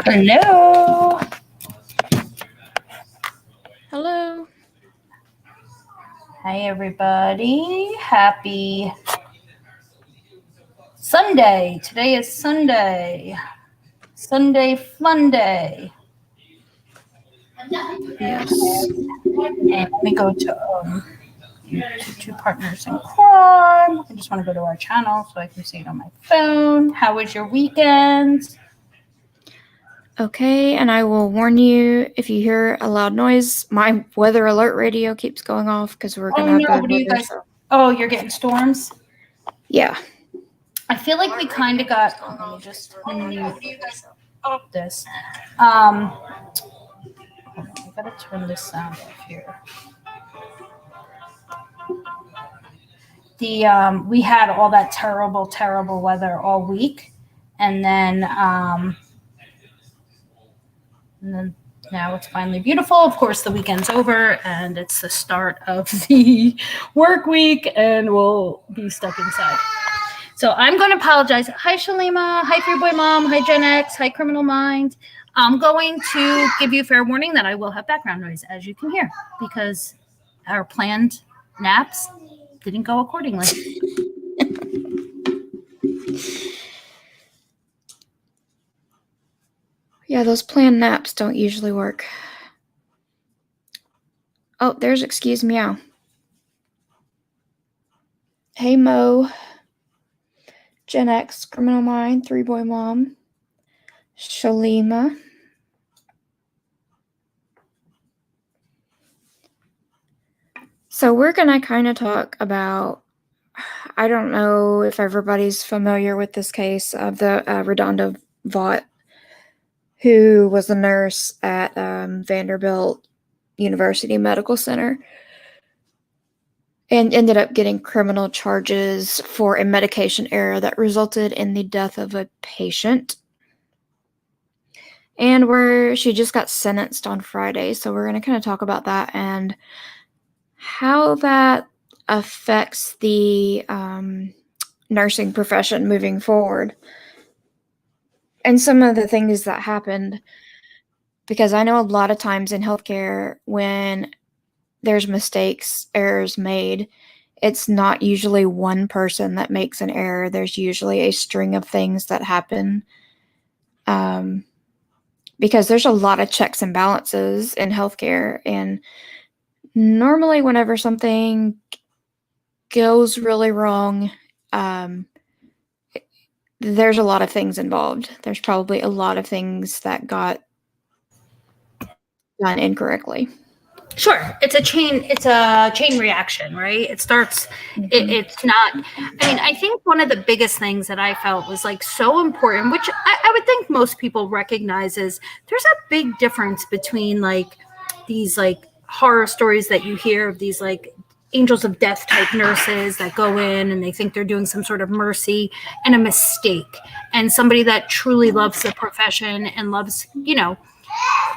Hello. Hello. Hi, everybody. Happy Sunday. Today is Sunday. Sunday fun day. Yes. And let me go to Two Partners in Crime. I just want to go to our channel so I can see it on my phone. How was your weekend? Okay, and I will warn you if you hear a loud noise, my weather alert radio keeps going off because we're going to have bad What do you weather. guys? Oh, you're getting storms? Yeah. I feel like we kind of got. Let me just this. Hold on, I gotta turn this sound off here. We had all that terrible weather all week, and then now it's finally beautiful. Of course, the weekend's over, and it's the start of the work week, and we'll be stuck inside. So I'm going to apologize. Hi, Shalima. Hi, Free Boy Mom. Hi, Gen X. Hi, Criminal Mind. I'm going to give you fair warning that I will have background noise, as you can hear, because our planned naps didn't go accordingly. Yeah, those planned naps don't usually work. Oh, there's Excuse Meow. Hey, Mo. Gen X, Criminal Mind, Three Boy Mom, Shalima. So we're going to kind of talk about, I don't know if everybody's familiar with this case of the RaDonda Vaught, who was a nurse at Vanderbilt University Medical Center and ended up getting criminal charges for a medication error that resulted in the death of a patient. And she just got sentenced on Friday. So we're going to kind of talk about that and how that affects the nursing profession moving forward. And some of the things that happened, because I know a lot of times in healthcare when there's mistakes, errors made, it's not usually one person that makes an error. There's usually a string of things that happen. Because there's a lot of checks and balances in healthcare, and normally whenever something goes really wrong, there's a lot of things involved. There's probably a lot of things that got done incorrectly. Sure, it's a chain reaction, right? It starts. It's not. I mean, I think one of the biggest things that I felt was like so important, which I would think most people recognize, is there's a big difference between like these like horror stories that you hear of these like angels of death type nurses that go in and they think they're doing some sort of mercy, and a mistake, and somebody that truly loves the profession and loves,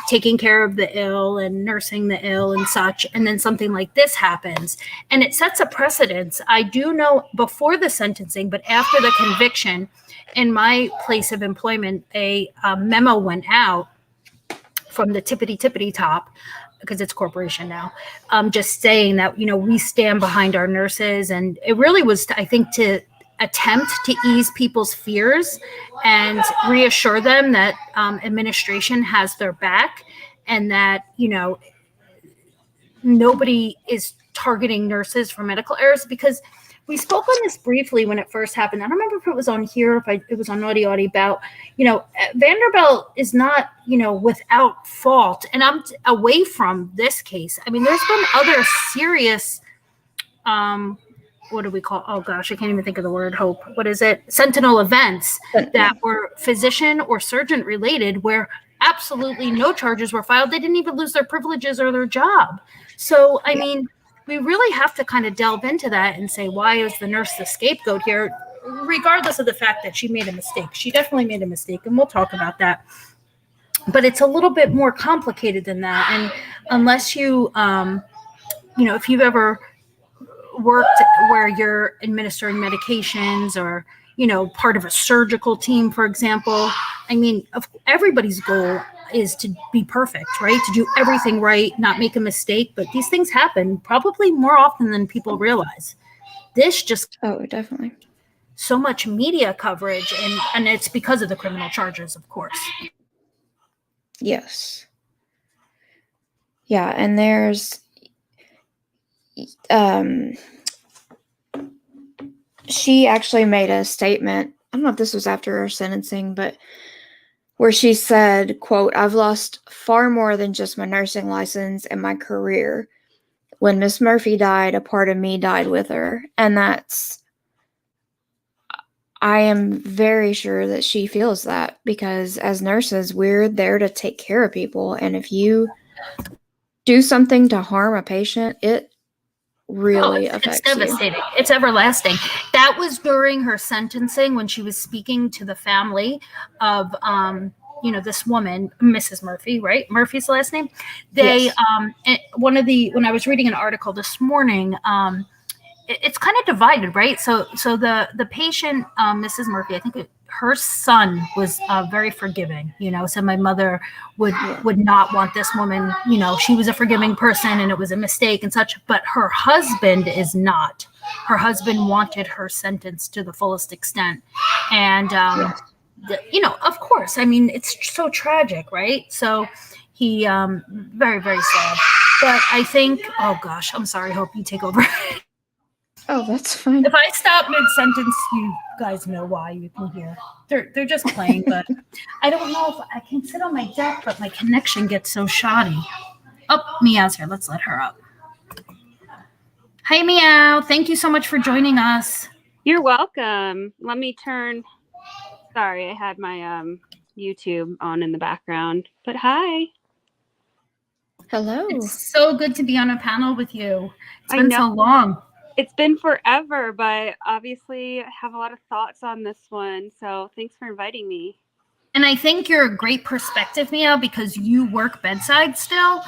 taking care of the ill and nursing the ill and such, and then something like this happens and it sets a precedence. I do know before the sentencing, but after the conviction, in my place of employment, a memo went out from the tippity top, because it's corporation now, just saying that, we stand behind our nurses. And it really was, I think, to attempt to ease people's fears and reassure them that administration has their back, and that, nobody is targeting nurses for medical errors. Because we spoke on this briefly when it first happened. I don't remember if it was on here, if it was on Naughty about, Vanderbilt is not, without fault. And I'm away from this case. I mean, there's been other serious, what do we call? Oh gosh, I can't even think of the word. Hope. What is it? Sentinel events that were physician or surgeon related, where absolutely no charges were filed. They didn't even lose their privileges or their job. So, I mean, we really have to kind of delve into that and say, why is the nurse the scapegoat here, regardless of the fact that she made a mistake? She definitely made a mistake, and we'll talk about that. But it's a little bit more complicated than that. And unless you, if you've ever worked where you're administering medications, or part of a surgical team, for example, I mean, everybody's goal is to be perfect, right? To do everything right, not make a mistake. But these things happen probably more often than people realize. This just definitely. so much media coverage, and it's because of the criminal charges, of course. Yes. Yeah, and there's she actually made a statement. I don't know if this was after her sentencing, but where she said, quote, "I've lost far more than just my nursing license and my career. When Miss Murphy died, a part of me died with her." And I am very sure that she feels that, because as nurses, we're there to take care of people. And if you do something to harm a patient, it really affects it's devastating. You. It's everlasting. That was during her sentencing when she was speaking to the family of this woman, Mrs. Murphy, right? Murphy's the last name. They Yes. When I was reading an article this morning, it's kind of divided, right? So the patient, Mrs. Murphy, I think her son was very forgiving. So my mother would not want this woman. She was a forgiving person, and it was a mistake and such. But her husband is not. Her husband wanted her sentenced to the fullest extent, and of course, I mean, it's so tragic, right? So he very, very sad. But I think, oh gosh, I'm sorry. Hope you take over. Oh, that's fine. If I stop mid-sentence, you guys know why. You can hear. They're just playing, but I don't know if I can sit on my deck, but my connection gets so shoddy. Oh, Meow's here. Let's let her up. Hi, Meow. Thank you so much for joining us. You're welcome. Let me turn. Sorry, I had my YouTube on in the background. But hi. Hello. It's so good to be on a panel with you. It's been so long. It's been forever, but obviously I have a lot of thoughts on this one. So thanks for inviting me. And I think you're a great perspective, Mia, because you work bedside still,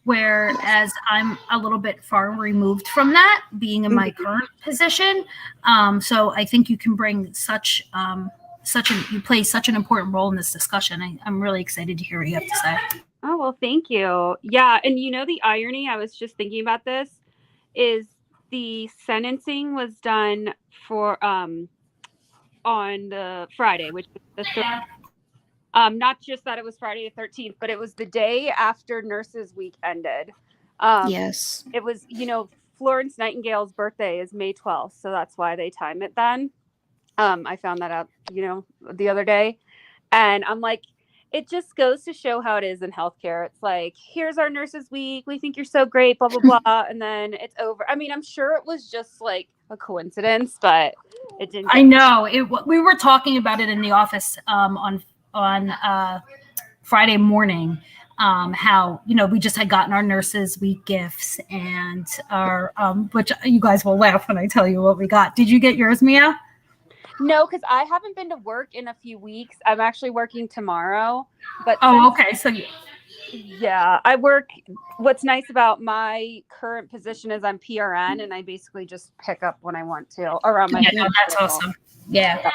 whereas I'm a little bit far removed from that, being in my current position. So I think you can bring you play such an important role in this discussion. I'm really excited to hear what you have to say. Oh, well, thank you. Yeah. And the irony, I was just thinking about this, is the sentencing was done for on the Friday, which was the 13th. Not just that it was Friday the 13th, but it was the day after Nurses Week ended. Yes. It was, Florence Nightingale's birthday is May 12th, so that's why they time it then. I found that out, the other day, and I'm like, it just goes to show how it is in healthcare. It's like, here's our Nurses Week. We think you're so great, blah, blah, blah. And then it's over. I mean, I'm sure it was just like a coincidence, but it didn't. I know. We were talking about it in the office on Friday morning, how, we just had gotten our Nurses Week gifts, and our, which you guys will laugh when I tell you what we got. Did you get yours, Mia? No, because I haven't been to work in a few weeks. I'm actually working tomorrow. But okay. So yeah, I work. What's nice about my current position is I'm PRN, and I basically just pick up when I want to around my. Yeah, that's awesome. Yeah.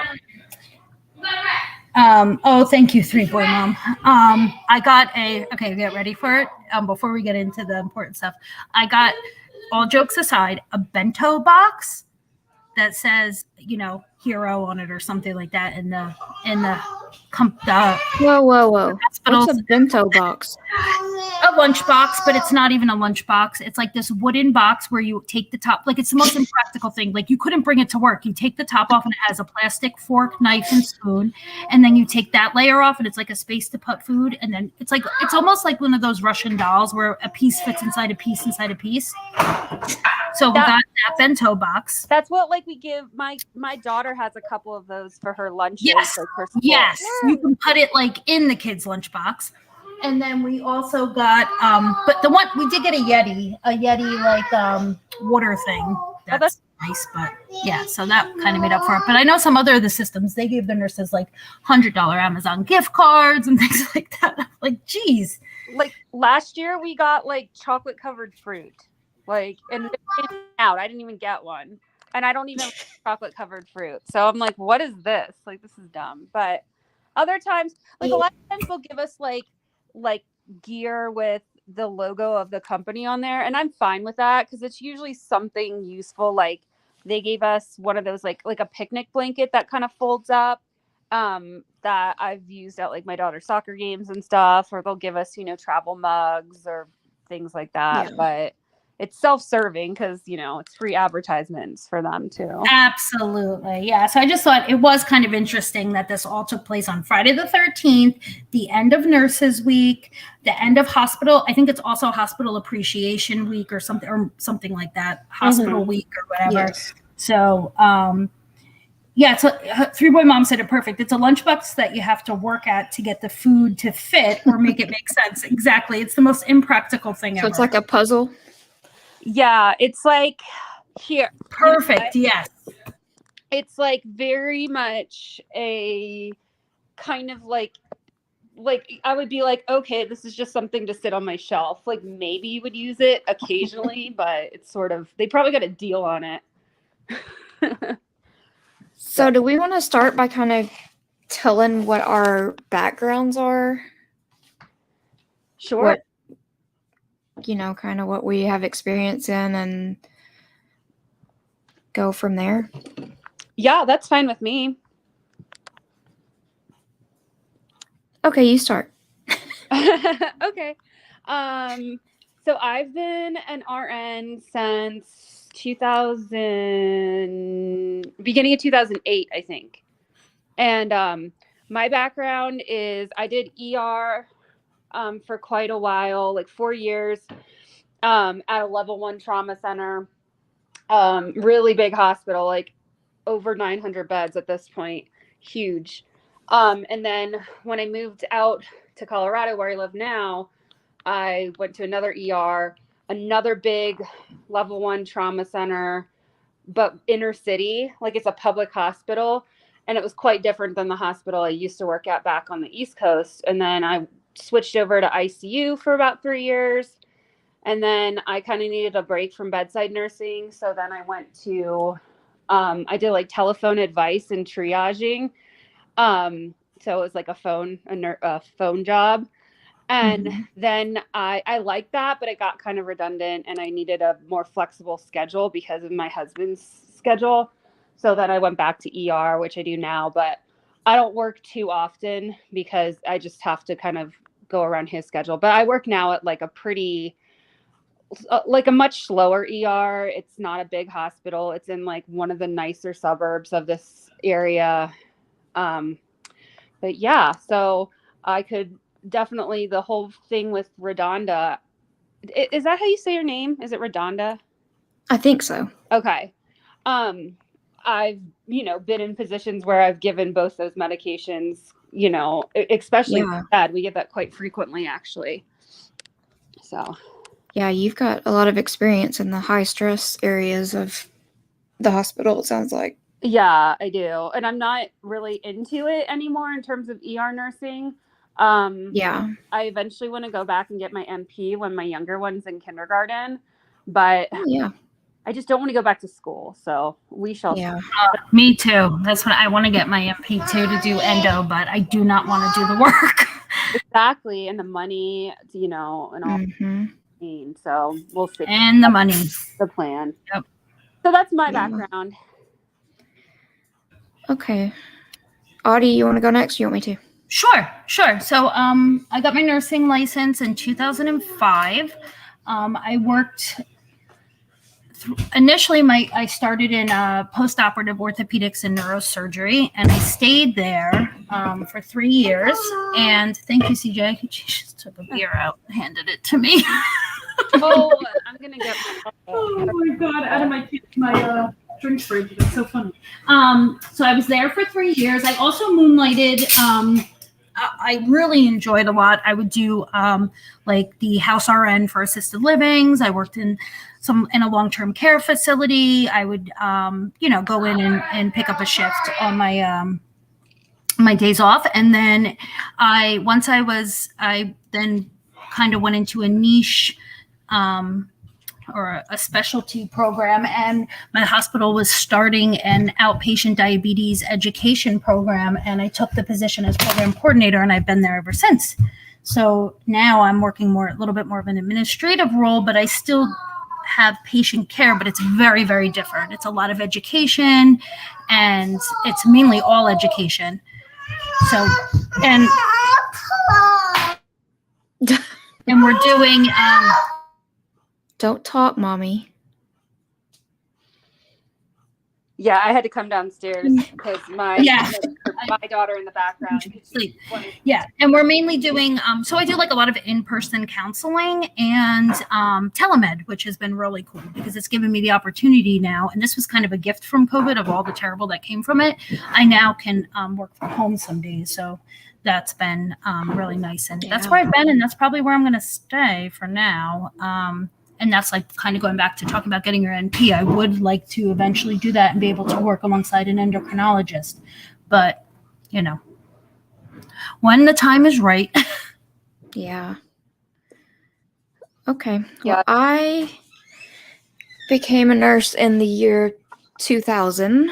Thank you, 3-boy mom. I got get ready for it. Before we get into the important stuff, I got, all jokes aside, a bento box that says, hero on it or something like that in the Whoa. What's a bento box? A lunch box, but it's not even a lunch box. It's like this wooden box where you take the top, like it's the most impractical thing. Like you couldn't bring it to work. You take the top off and it has a plastic fork, knife, and spoon. And then you take that layer off and it's like a space to put food. And then it's almost like one of those Russian dolls where a piece fits inside a piece inside a piece. So we got that bento box. That's what we give my daughter has a couple of those for her lunches. Yes. Yes. You can put it in the kids' lunchbox. And then we also got, but the one we did get a Yeti water thing. That's nice, but yeah, so that kind of made up for it. But I know some other of the systems, they gave their nurses $100 Amazon gift cards and things like that. I'm like, geez. Last year we got chocolate covered fruit, and it came out. I didn't even get one, and I don't even like chocolate covered fruit. So I'm like, what is this? This is dumb, but. Other times, like a lot of times they'll give us like gear with the logo of the company on there, and I'm fine with that because it's usually something useful. Like they gave us one of those like a picnic blanket that kind of folds up, that I've used at like my daughter's soccer games and stuff, or they'll give us, travel mugs or things like that. Yeah. But it's self-serving because, it's free advertisements for them too. Absolutely. Yeah. So I just thought it was kind of interesting that this all took place on Friday the 13th, the end of Nurses Week, the end of hospital. I think it's also Hospital Appreciation Week or something like that. Hospital Week or whatever. Yes. So, yeah, so Three Boy Mom said it perfect. It's a lunchbox that you have to work at to get the food to fit or make it make sense. Exactly. It's the most impractical thing ever. So it's like a puzzle. Yeah, it's like here. Perfect. Yes. It's like very much a kind of like I would be like, okay, this is just something to sit on my shelf. Like maybe you would use it occasionally, but it's sort of, they probably got a deal on it. So do we want to start by kind of telling what our backgrounds are? Sure. Kind of what we have experience in and go from there. Yeah, that's fine with me. Okay, you start. Okay. So I've been an RN since beginning of 2008, I think. And my background is I did ER for quite a while, like 4 years, at a level 1 trauma center, really big hospital, like over 900 beds at this point, huge. And then when I moved out to Colorado, where I live now, I went to another ER, another big level 1 trauma center, but inner city, like it's a public hospital. And it was quite different than the hospital I used to work at back on the East Coast. And then I switched over to ICU for about 3 years. And then I kind of needed a break from bedside nursing. So then I went to, I did like telephone advice and triaging. So it was like a phone job. And then I liked that, but it got kind of redundant and I needed a more flexible schedule because of my husband's schedule. So then I went back to ER, which I do now, but I don't work too often because I just have to kind of go around his schedule. But I work now at like a much slower ER. It's not a big hospital. It's in like one of the nicer suburbs of this area. But yeah, so I could definitely, the whole thing with RaDonda. Is that how you say your name? Is it RaDonda? I think so. Okay. I've, been in positions where I've given both those medications, especially bad. We get that quite frequently, actually. So. Yeah, you've got a lot of experience in the high stress areas of the hospital, it sounds like. Yeah, I do. And I'm not really into it anymore in terms of ER nursing. I eventually want to go back and get my MP when my younger one's in kindergarten, but I just don't want to go back to school. So we shall. Yeah. Me too. That's what I want to get my MP too, to do endo, but I do not want to do the work. Exactly. And the money, and all. So we'll see. And the money. The plan. Yep. So that's my background. Okay. Audie, you want to go next? Or you want me to? Sure. So I got my nursing license in 2005. I worked initially I started in post-operative orthopedics and neurosurgery, and I stayed there for 3 years. And thank you, CJ. She just took a beer out and handed it to me. Oh, I'm gonna get. Oh my god! Out of my drink fridge. That's so funny. So I was there for 3 years. I also moonlighted. I really enjoyed a lot. I would do like the house RN for assisted livings. I worked in a long-term care facility. I would go in and pick up a shift on my my days off. And then I then kind of went into a niche or a specialty program, and my hospital was starting an outpatient diabetes education program, and I took the position as program coordinator, and I've been there ever since. So now I'm working a little bit more of an administrative role, but I still have patient care, but it's very, very different. It's a lot of education, and it's mainly all education. So, and we're doing, Don't talk, mommy. Yeah, I had to come downstairs because my daughter in the background. Sleep. Yeah, and we're mainly doing, so I do like a lot of in-person counseling and telemed, which has been really cool because it's given me the opportunity now, and this was kind of a gift from COVID of all the terrible that came from it. I now can work from home some days, so that's been really nice, and that's where I've been, and that's probably where I'm going to stay for now. And that's like kind of going back to talking about getting your NP. I would like to eventually do that and be able to work alongside an endocrinologist. But, you know, when the time is right. Yeah. Okay. Yeah. Well, I became a nurse in the year 2000.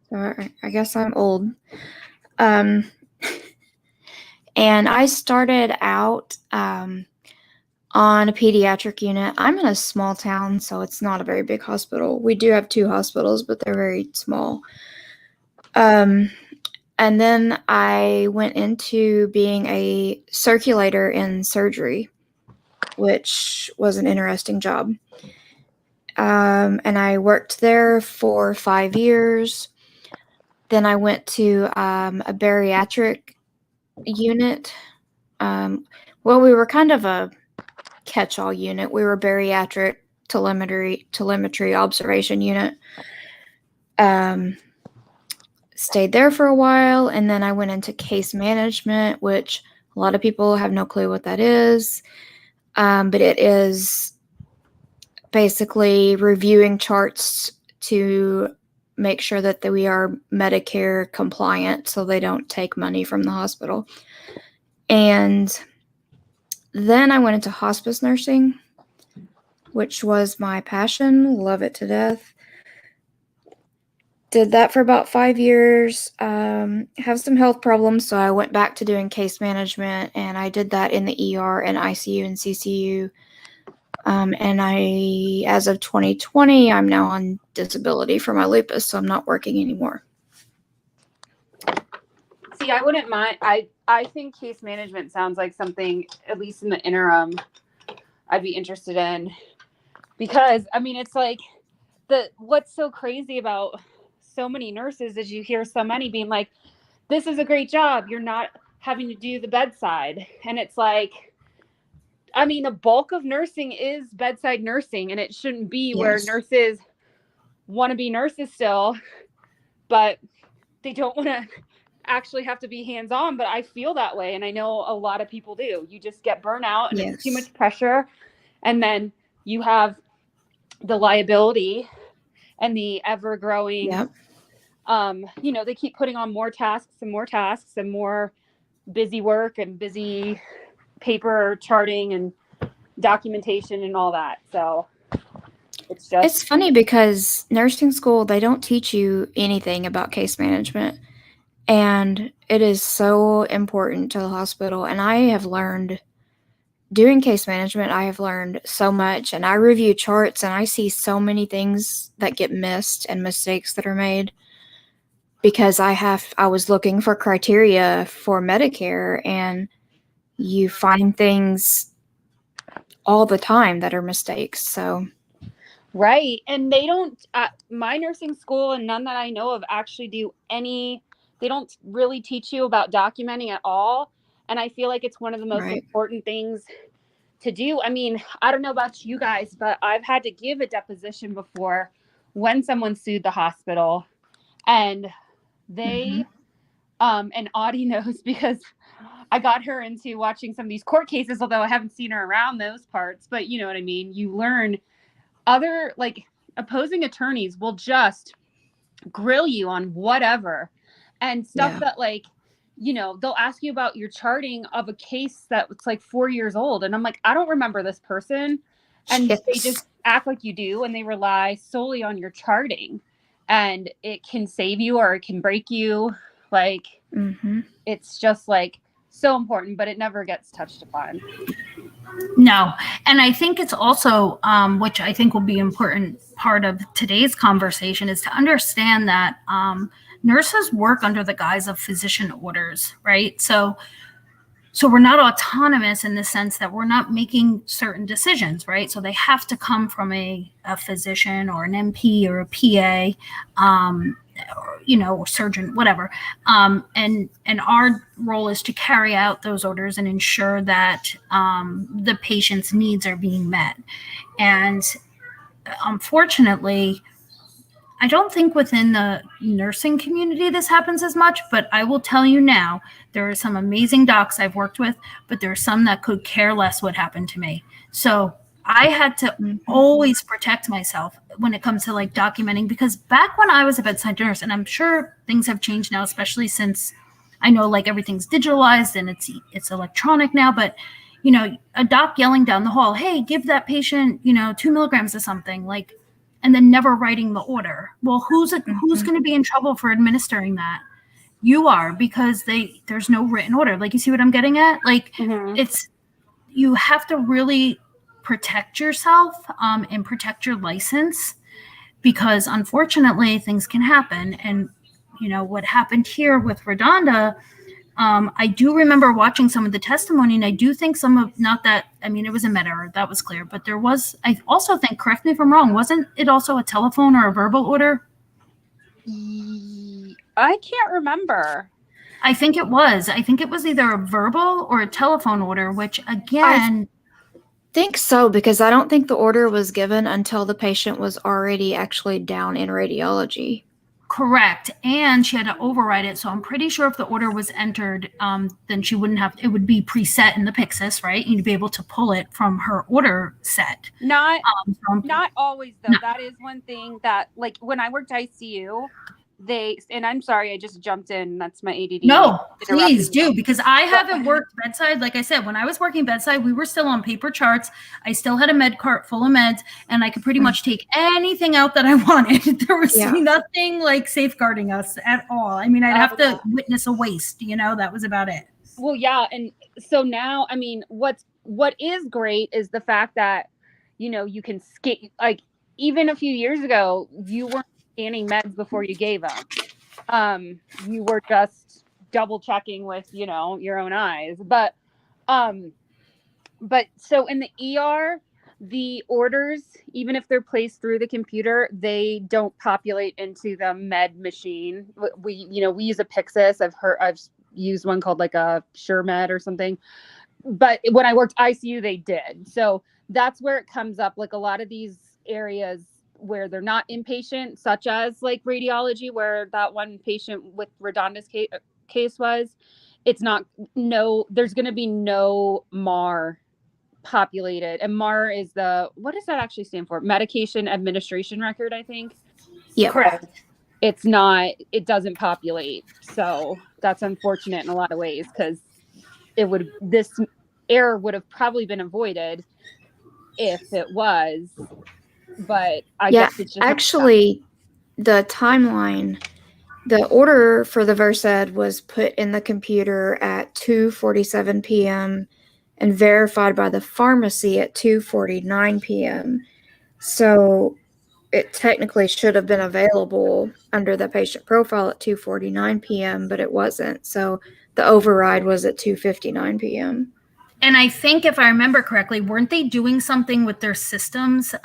So I guess I'm old. And I started out on a pediatric unit. I'm in a small town, so it's not a very big hospital. We do have 2 hospitals, but they're very small. And then I went into being a circulator in surgery, which was an interesting job. And I worked there for 5 years. Then I went to a bariatric unit. Well, we were kind of a catch-all unit. We were bariatric telemetry observation unit. Stayed there for a while, and then I went into case management, which a lot of people have no clue what that is. But it is basically reviewing charts to make sure that we are Medicare compliant so they don't take money from the hospital. And then I went into hospice nursing, which was my passion. Love it to death. Did that for about 5 years. Have some health problems, so I went back to doing case management, and I did that in the ER and ICU and CCU. And as of 2020, I'm now on disability for my lupus, so I'm not working anymore. See, I wouldn't mind. I think case management sounds like something, at least in the interim, I'd be interested in. Because, I mean, it's like, what's so crazy about so many nurses is you hear so many being like, this is a great job. You're not having to do the bedside. And it's like, I mean, the bulk of nursing is bedside nursing, and it shouldn't be where nurses want to be nurses still, but they don't want to actually have to be hands-on. But I feel that way, and I know a lot of people do. You just get burnout, and it's too much pressure, and then you have the liability and the ever-growing, they keep putting on more tasks and more busy work and busy paper charting and documentation and all that. So it's funny because nursing school, they don't teach you anything about case management, and it is so important to the hospital. And I have learned doing case management, I have learned so much, and I review charts and I see so many things that get missed and mistakes that are made because I was looking for criteria for Medicare, and you find things all the time that are mistakes. So right. And they don't, my nursing school and none that I know of actually they don't really teach you about documenting at all. And I feel like it's one of the most important things to do. I mean, I don't know about you guys, but I've had to give a deposition before when someone sued the hospital, and they, and Audie knows because I got her into watching some of these court cases, although I haven't seen her around those parts, but you know what I mean? You learn other, like, opposing attorneys will just grill you on whatever and stuff that, like, they'll ask you about your charting of a case that's like 4 years old. And I'm like, I don't remember this person. And they just act like you do, and they rely solely on your charting, and it can save you or it can break you. Like, it's just like so important, but it never gets touched upon. No. And I think it's also, which I think will be an important part of today's conversation, is to understand that nurses work under the guise of physician orders, right? So we're not autonomous in the sense that we're not making certain decisions, right? So they have to come from a physician or an MP or a PA, or surgeon, whatever. And our role is to carry out those orders and ensure that the patient's needs are being met. And unfortunately, I don't think within the nursing community this happens as much, but I will tell you now, there are some amazing docs I've worked with, but there are some that could care less what happened to me. So I had to always protect myself when it comes to like documenting, because back when I was a bedside nurse, and I'm sure things have changed now, especially since I know like everything's digitalized and it's electronic now, but a doc yelling down the hall, hey, give that patient, 2 milligrams of something, like, and then never writing the order. Well, who's going to be in trouble for administering that? You are, because there's no written order. Like, you see what I'm getting at? Like, you have to really protect yourself and protect your license, because unfortunately things can happen. And what happened here with RaDonda, I do remember watching some of the testimony, and I do think it was a med error, that was clear, but there was, I also think, correct me if I'm wrong, wasn't it also a telephone or a verbal order? I can't remember. I think it was either a verbal or a telephone order, which again, I think so, because I don't think the order was given until the patient was already actually down in radiology. Correct. And she had to override it. So I'm pretty sure if the order was entered, then she wouldn't have, it would be preset in the Pyxis, right? You'd be able to pull it from her order set. Not always, though. No. That is one thing that, like, when I worked ICU, and I'm sorry, I just jumped in. That's my ADD. No, please do, because I haven't worked bedside. Like I said, when I was working bedside, we were still on paper charts. I still had a med cart full of meds, and I could pretty much take anything out that I wanted. There was nothing like safeguarding us at all. I mean, I'd have to witness a waste, that was about it. Well, yeah. And so now, I mean, what is great is the fact that, you can skate, like, even a few years ago, you weren't scanning meds before you gave them. You were just double checking with, your own eyes. But so in the ER, the orders, even if they're placed through the computer, they don't populate into the med machine. We use a Pyxis. I've used one called like a SureMed or something. But when I worked ICU, they did. So that's where it comes up. Like, a lot of these areas where they're not inpatient, such as like radiology, where that one patient with RaDonda's case was, there's going to be no MAR populated. And MAR is what does that actually stand for? Medication Administration Record, I think. Yeah, correct. It doesn't populate. So that's unfortunate in a lot of ways, because this error would have probably been avoided if it was. But I guess it's just actually the timeline, the order for the Versed was put in the computer at 2:47 p.m. and verified by the pharmacy at 2:49 p.m. So it technically should have been available under the patient profile at 2:49 p.m., but it wasn't. So the override was at 2:59 p.m. And I think, if I remember correctly, weren't they doing something with their systems?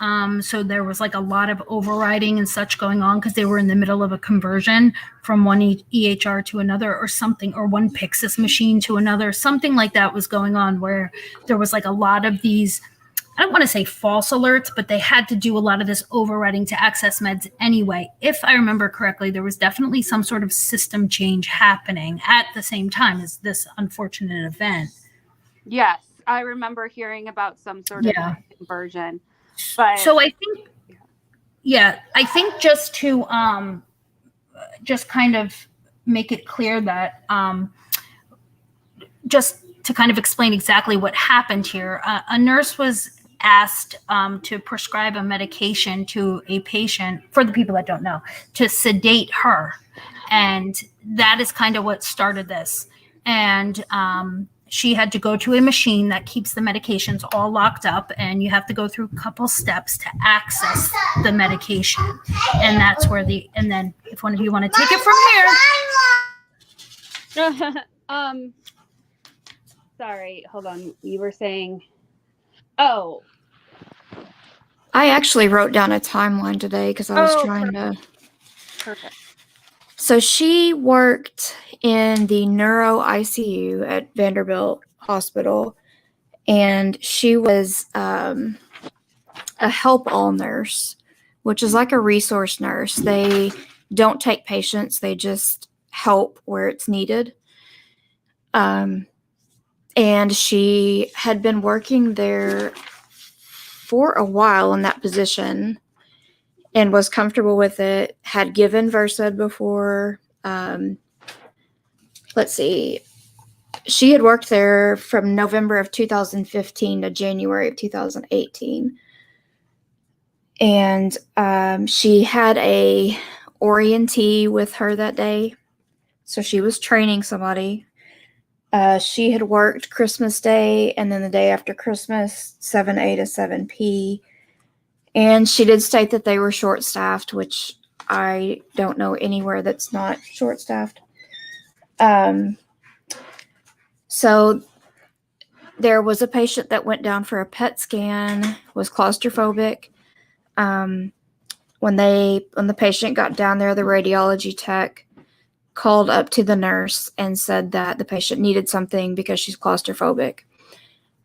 So there was like a lot of overriding and such going on, because they were in the middle of a conversion from one EHR to another, or something, or one Pyxis machine to another. Something like that was going on, where there was like a lot of these, I don't want to say false alerts, but they had to do a lot of this overriding to access meds anyway. If I remember correctly, there was definitely some sort of system change happening at the same time as this unfortunate event. Yes, I remember hearing about some sort of conversion. But so I think just to just kind of make it clear that just to kind of explain exactly what happened here, a nurse was asked to prescribe a medication to a patient, for the people that don't know, to sedate her. And that is kind of what started this. And she had to go to a machine that keeps the medications all locked up, and you have to go through a couple steps to access the medication. And that's where and then if one of you want to take it from here. Sorry, hold on. You were saying, oh. I actually wrote down a timeline today because I was trying to. Perfect. So she worked in the neuro ICU at Vanderbilt Hospital, and she was a help all nurse, which is like a resource nurse. They don't take patients, they just help where it's needed. And she had been working there for a while in that position and was comfortable with it, had given Versed before. Let's see. She had worked there from November of 2015 to January of 2018. And she had a orientee with her that day. So she was training somebody. She had worked Christmas Day and then the day after Christmas, 7A to 7P. And she did state that they were short-staffed, which I don't know anywhere that's not short-staffed. So there was a patient that went down for a PET scan, was claustrophobic. When the patient got down there, the radiology tech called up to the nurse and said that the patient needed something because she's claustrophobic.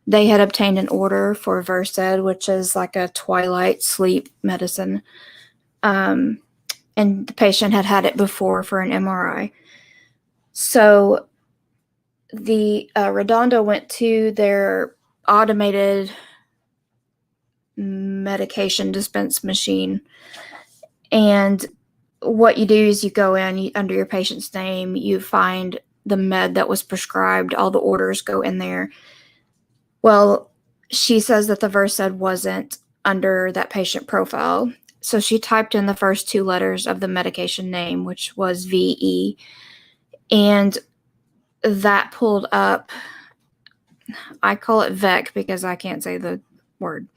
They had obtained an order for Versed, which is like a twilight sleep medicine. And the patient had had it before for an MRI. So the RaDonda went to their automated medication dispense machine. And what you do is you go in under your patient's name, you find the med that was prescribed, all the orders go in there. Well, she says that the Versed wasn't under that patient profile. So she typed in the first two letters of the medication name, which was VE. And that pulled up, I call it VEC because I can't say the word.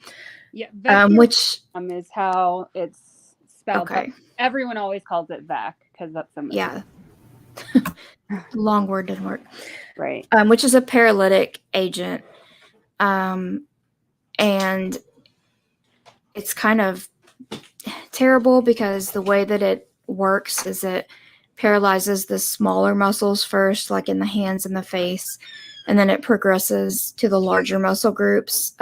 Yeah, VEC which is how it's spelled. Okay. Everyone always calls it VAC because that's the yeah. Long word didn't work. Right. Which is a paralytic agent. And it's kind of terrible because the way that it works is it paralyzes the smaller muscles first, like in the hands and the face, and then it progresses to the larger muscle groups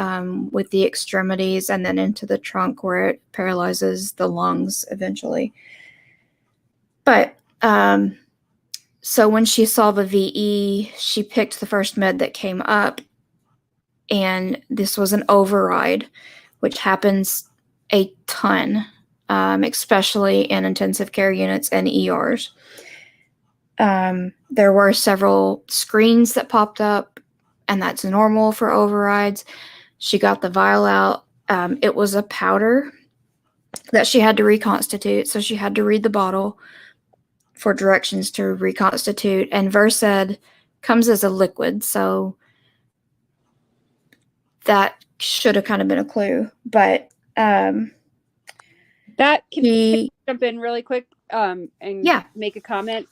with the extremities and then into the trunk where it paralyzes the lungs eventually. But so when she saw the VE, she picked the first med that came up, and this was an override, which happens a ton, especially in intensive care units and ERs. There were several screens that popped up, and that's normal for overrides. She got the vial out. It was a powder that she had to reconstitute, so she had to read the bottle for directions to reconstitute. And Versed comes as a liquid, so that should have kind of been a clue. But that can jump in really quick and make a comment.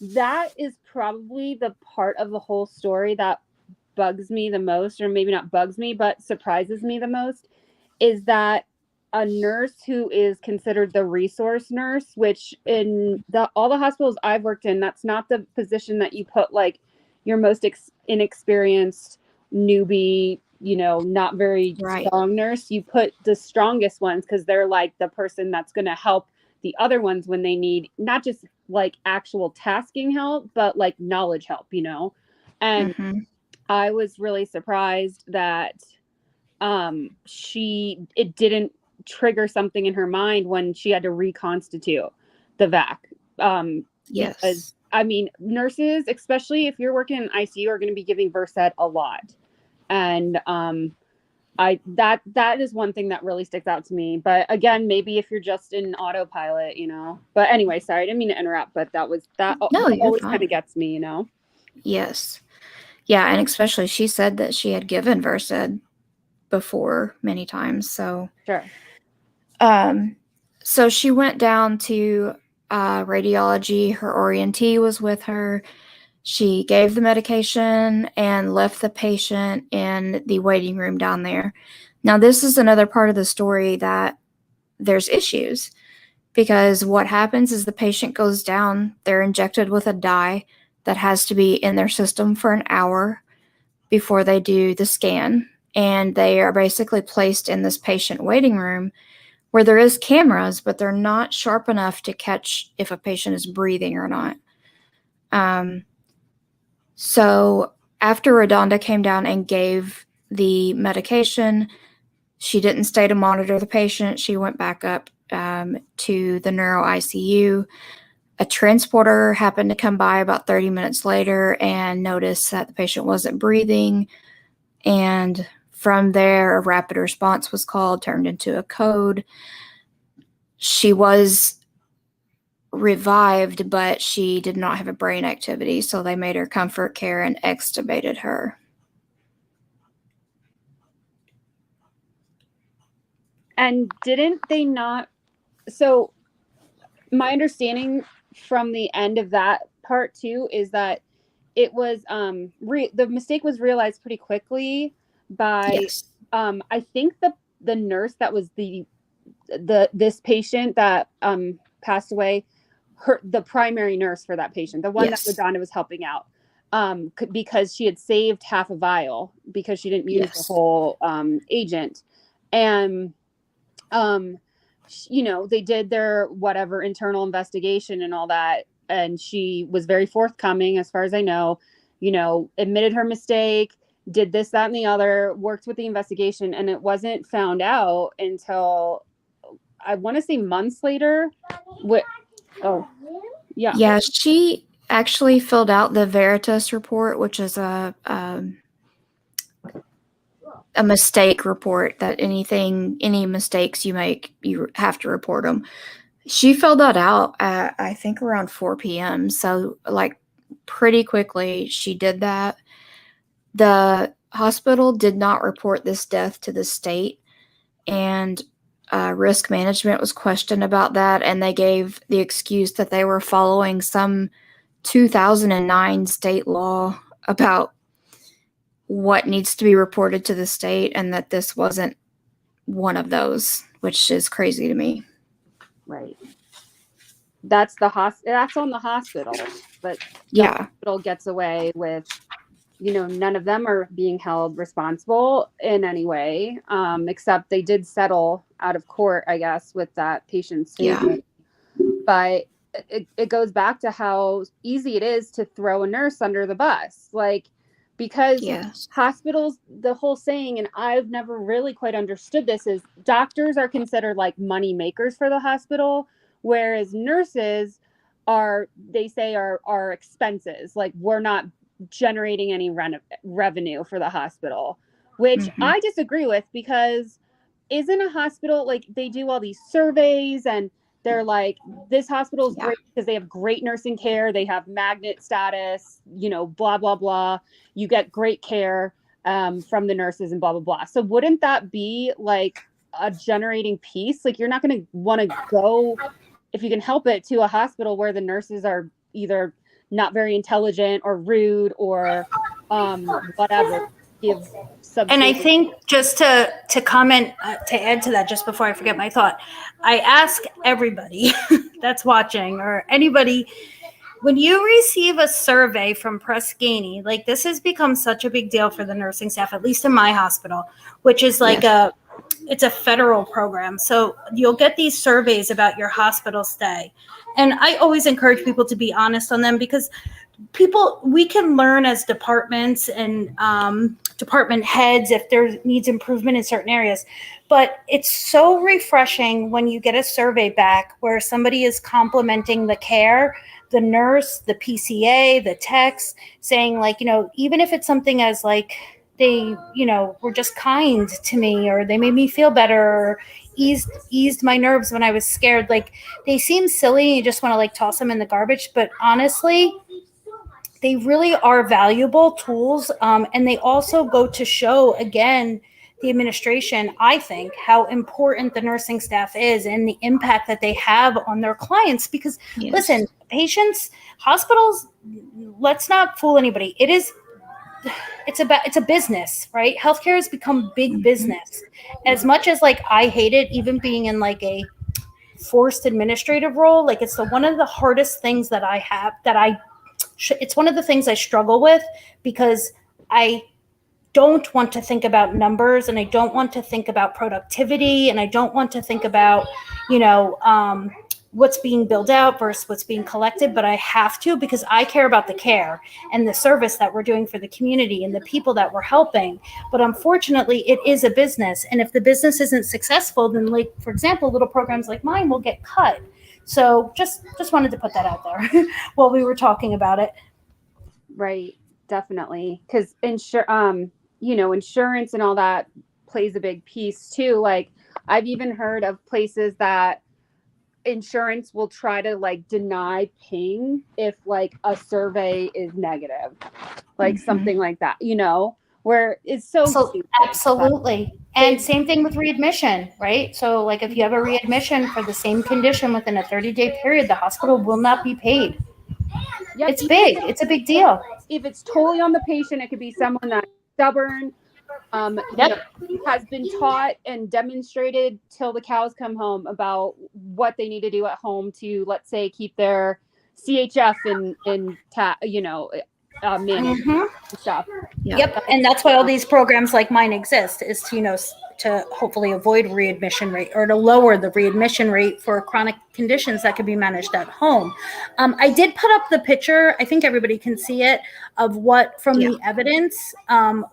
That is probably the part of the whole story that bugs me the most, or maybe not bugs me, but surprises me the most, is that a nurse who is considered the resource nurse, which in all the hospitals I've worked in, that's not the position that you put like your most inexperienced newbie, not very strong nurse. You put the strongest ones because they're like the person that's going to help the other ones when they need not just like actual tasking help, but like knowledge help, And I was really surprised that it didn't trigger something in her mind when she had to reconstitute the VAC. Yes. Because, nurses, especially if you're working in ICU, are going to be giving Versed a lot. And that is one thing that really sticks out to me. But again, maybe if you're just in autopilot, but anyway, sorry, I didn't mean to interrupt, but that No, you're always fine. kind of gets me. Yes. Yeah, and especially she said that she had given Versed before many times. So Sure. So she went down to radiology. Her orientee was with her. She gave the medication and left the patient in the waiting room down there. Now, this is another part of the story that there's issues, because what happens is the patient goes down, they're injected with a dye that has to be in their system for an hour before they do the scan, and they are basically placed in this patient waiting room where there is cameras, but they're not sharp enough to catch if a patient is breathing or not. So after RaDonda came down and gave the medication, she didn't stay to monitor the patient. She went back up to the neuro ICU. A transporter happened to come by about 30 minutes later and noticed that the patient wasn't breathing. And from there, a rapid response was called, turned into a code. She was revived, but she did not have a brain activity, so they made her comfort care and extubated her. And didn't they not? So my understanding from the end of that part too is that it was the mistake was realized pretty quickly by Yes. I think the nurse that was this patient that passed away, the primary nurse for that patient, the one Yes. that RaDonda was helping out, because she had saved half a vial because she didn't use Yes. the whole agent. And they did their whatever internal investigation and all that, and she was very forthcoming, as far as I know, admitted her mistake, did this, that, and the other, worked with the investigation, and it wasn't found out until I want to say months later. Yeah, she actually filled out the Veritas report, which is a mistake report, that any mistakes you make, you have to report them. She filled that out at, I think, around 4 p.m. So, like, pretty quickly she did that. The hospital did not report this death to the state, and risk management was questioned about that, and they gave the excuse that they were following some 2009 state law about what needs to be reported to the state, and that this wasn't one of those, which is crazy to me. Right. That's that's on the hospital, but the hospital gets away with, none of them are being held responsible in any way, except they did settle out of court, I guess, with that patient's family. But it goes back to how easy it is to throw a nurse under the bus, because hospitals, the whole saying, and I've never really quite understood this, is doctors are considered like money makers for the hospital, whereas nurses are expenses. Like, we're not generating any revenue for the hospital, which I disagree with, because isn't a hospital, like, they do all these surveys and they're like, this hospital is great because they have great nursing care, they have magnet status, blah, blah, blah. You get great care from the nurses and blah, blah, blah. So wouldn't that be like a generating piece? Like, you're not going to want to go, if you can help it, to a hospital where the nurses are either not very intelligent or rude or whatever. And I think, just to comment, to add to that, just before I forget my thought, I ask everybody that's watching, or anybody, when you receive a survey from Press Ganey, like, this has become such a big deal for the nursing staff, at least in my hospital, which is like it's a federal program. So you'll get these surveys about your hospital stay. And I always encourage people to be honest on them, because we can learn as departments and department heads if there needs improvement in certain areas. But it's so refreshing when you get a survey back where somebody is complimenting the care, the nurse, the PCA, the techs, saying, like, even if it's something as, like, they, you know, were just kind to me, or they made me feel better, or eased my nerves when I was scared. Like, they seem silly and you just want to like toss them in the garbage, but honestly, they really are valuable tools. And they also go to show, again, the administration, I think, how important the nursing staff is and the impact that they have on their clients. Because Yes. listen, patients, hospitals, let's not fool anybody. It's a business, right? Healthcare has become big business. As much as like I hate it, even being in like a forced administrative role, like it's one of the hardest things that I have, it's one of the things I struggle with, because I don't want to think about numbers, and I don't want to think about productivity, and I don't want to think about, you know, what's being billed out versus what's being collected, but I have to, because I care about the care and the service that we're doing for the community and the people that we're helping. But unfortunately, it is a business. And if the business isn't successful, then, like, for example, little programs like mine will get cut. So just wanted to put that out there while we were talking about it. Right. Definitely. Because you know, insurance and all that plays a big piece too. Like, I've even heard of places that insurance will try to like deny paying if like a survey is negative, like something like that, you know, where it's so stupid, absolutely. And same thing with readmission, right? So like if you have a readmission for the same condition within a 30-day period, the hospital will not be paid. Yep, it's big. It's a big deal. If it's totally on the patient, it could be someone that's stubborn, you know, has been taught and demonstrated till the cows come home about what they need to do at home to, let's say, keep their CHF managed stuff. Yep. And that's why all these programs like mine exist, is to, you know, to hopefully avoid readmission rate, or to lower the readmission rate for chronic conditions that could be managed at home. I did put up the picture, I think everybody can see it, of what from the evidence,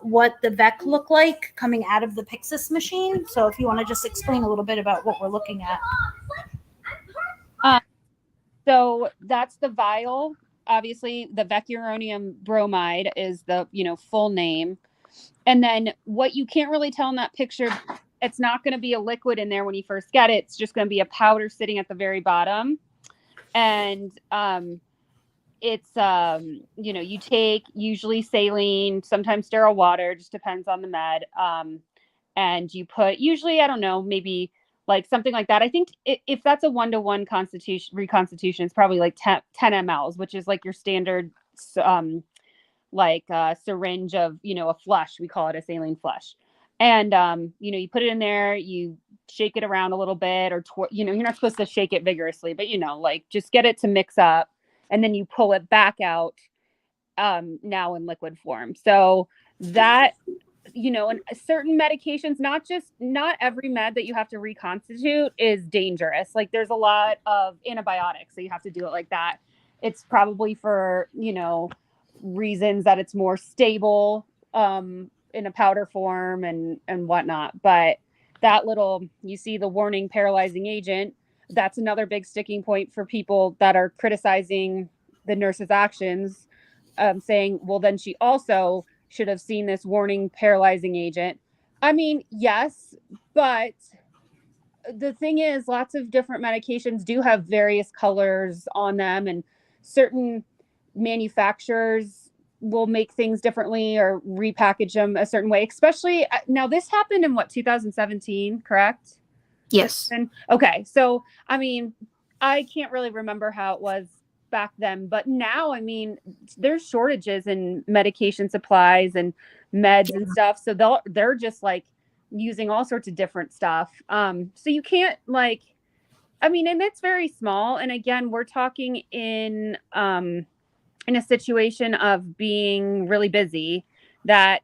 what the VEC looked like coming out of the Pyxis machine. So if you want to just explain a little bit about what we're looking at. So that's the vial. Obviously, the vecuronium bromide is the, you know, full name. And then what you can't really tell in that picture, it's not going to be a liquid in there when you first get it. It's just going to be a powder sitting at the very bottom. And it's, you know, you take usually saline, sometimes sterile water, just depends on the med. And you put usually, I don't know, maybe like something like that. I think if that's a 1-to-1 reconstitution, it's probably like 10 mLs, which is like your standard syringe of, you know, a flush. We call it a saline flush. And, you know, you put it in there, you shake it around a little bit, or, you know, you're not supposed to shake it vigorously, but, you know, like just get it to mix up, and then you pull it back out now in liquid form. So that, you know, and certain medications, not every med that you have to reconstitute is dangerous. Like there's a lot of antibiotics, so you have to do it like that. It's probably for, you know, reasons that it's more stable in a powder form and whatnot. But that little, you see the warning paralyzing agent, that's another big sticking point for people that are criticizing the nurse's actions, saying, well, then she also should have seen this warning paralyzing agent. I mean, yes, but the thing is, lots of different medications do have various colors on them, and certain manufacturers will make things differently or repackage them a certain way. Especially now, this happened in 2017, correct? Yes. Okay, so I mean, I can't really remember how it was back then, but now, I mean, there's shortages in medication supplies and meds and stuff, so they're just like using all sorts of different stuff. So you can't, like, I mean, and it's very small. And again, we're talking in a situation of being really busy, that,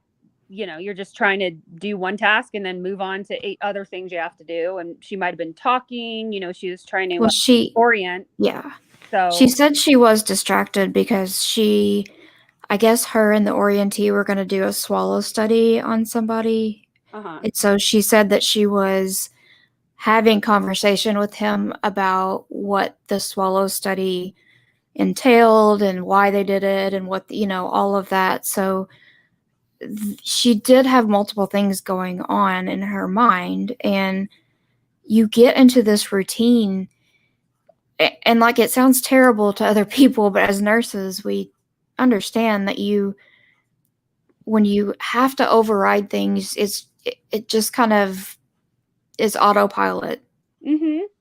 you know, you're just trying to do one task and then move on to 8 other things you have to do. And she might have been talking, you know, she was trying to orient. Yeah. So she said she was distracted because I guess her and the orientee were going to do a swallow study on somebody. And so she said that she was having conversation with him about what the swallow study entailed and why they did it and what, you know, all of that. So she did have multiple things going on in her mind, and you get into this routine, and like, it sounds terrible to other people, but as nurses, we understand that when you have to override things, it just kind of is autopilot.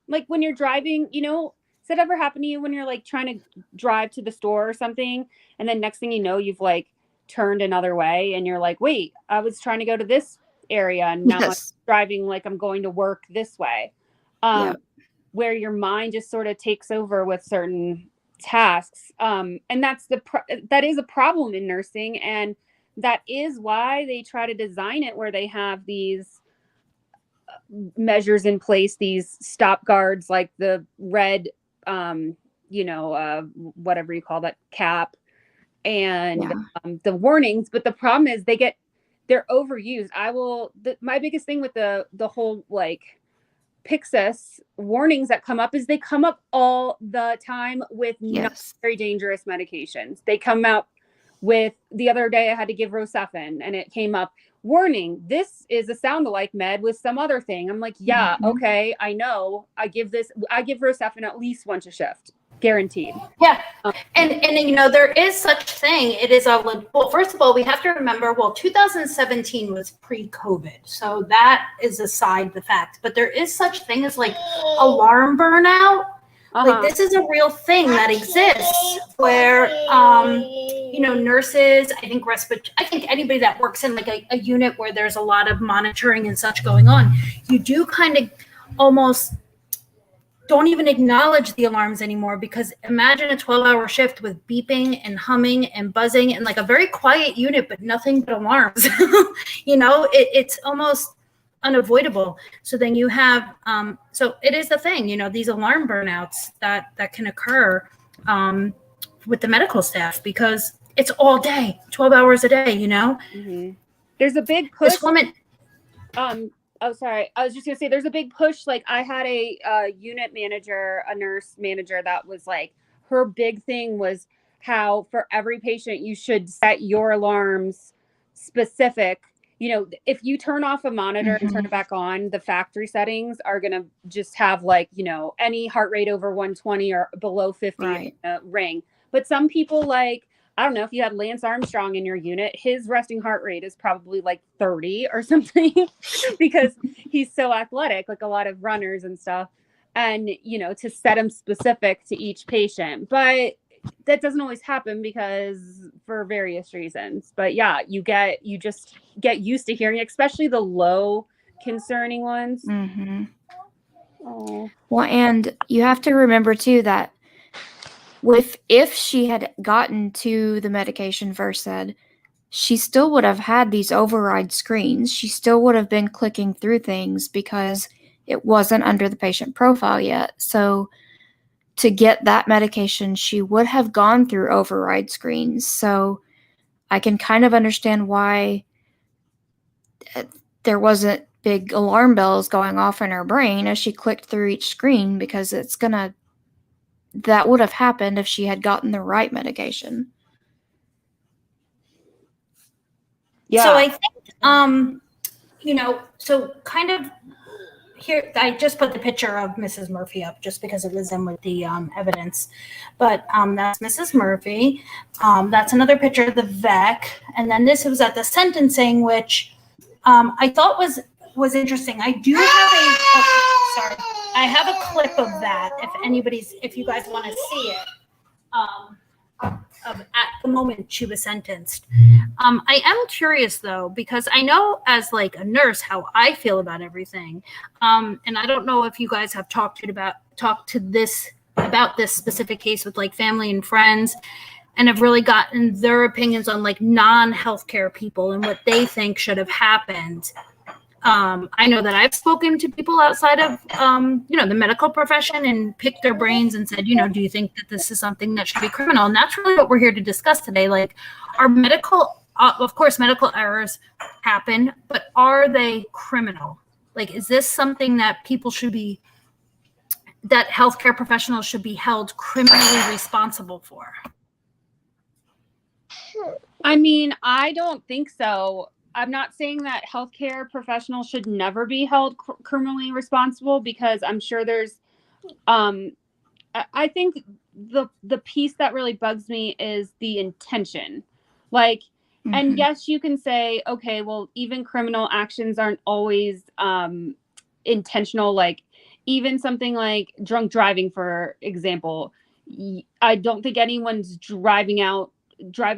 Like when you're driving, does that ever happen to you when you're like trying to drive to the store or something, and then next thing you know, you've like turned another way, and you're like, wait, I was trying to go to this area, and now Yes. I'm driving like I'm going to work this way. Yep. Where your mind just sort of takes over with certain tasks. And that is a problem in nursing. And that is why they try to design it where they have these measures in place, these stop guards, like the red, whatever you call that, cap, and the warnings. But the problem is they're overused. My biggest thing with the whole like Pyxis warnings that come up is they come up all the time with not very dangerous medications. They come up with, the other day I had to give Rosefin, and it came up, warning, this is a sound-alike med with some other thing. I'm like, yeah, okay, I know. I give Rosefin at least once a shift, guaranteed. Yeah. And there is such thing. It is well, first of all, we have to remember, 2017 was pre-COVID. So that is aside the fact, but there is such thing as like alarm burnout. Like this is a real thing that exists where, nurses, I think anybody that works in like a unit where there's a lot of monitoring and such going on, you do kind of almost don't even acknowledge the alarms anymore, because imagine a 12-hour shift with beeping and humming and buzzing and like a very quiet unit, but nothing but alarms. It's almost unavoidable. So then you have, so it is the thing, these alarm burnouts that can occur with the medical staff, because it's all day, 12 hours a day, There's a big push. This woman, oh, sorry. I was just going to say, there's a big push. Like I had a unit manager, a nurse manager that was like, her big thing was how for every patient, you should set your alarms specific. If you turn off a monitor and turn it back on, the factory settings are going to just have like, any heart rate over 120 or below 50 ring. But some people, like, I don't know, if you had Lance Armstrong in your unit, his resting heart rate is probably like 30 or something because he's so athletic, like a lot of runners and stuff. And, to set him specific to each patient. But that doesn't always happen because for various reasons. But yeah, you just get used to hearing, especially the low concerning ones. Oh. Well, and you have to remember too that if she had gotten to the medication Versed, she still would have had these override screens. She still would have been clicking through things because it wasn't under the patient profile yet. So to get that medication, she would have gone through override screens. So I can kind of understand why there wasn't big alarm bells going off in her brain as she clicked through each screen, because that would have happened if she had gotten the right medication. Yeah. So I think, so kind of here, I just put the picture of Mrs. Murphy up just because it was in with the evidence. But that's Mrs. Murphy. That's another picture of the VEC. And then this was at the sentencing, which I thought was interesting. I do have I have a clip of that if you guys want to see it, of at the moment she was sentenced. I am curious though, because I know as like a nurse how I feel about everything. And I don't know if you guys have talked about this specific case with like family and friends, and have really gotten their opinions on like non-healthcare people and what they think should have happened. I know that I've spoken to people outside of, the medical profession and picked their brains and said, do you think that this is something that should be criminal? And that's really what we're here to discuss today. Like, are of course, medical errors happen, but are they criminal? Like, is this something that that healthcare professionals should be held criminally responsible for? I mean, I don't think so. I'm not saying that healthcare professionals should never be held criminally responsible, because I'm sure there's, I think the piece that really bugs me is the intention. Like, and yes, you can say, okay, well, even criminal actions aren't always intentional. Like, even something like drunk driving, for example, I don't think anyone's driving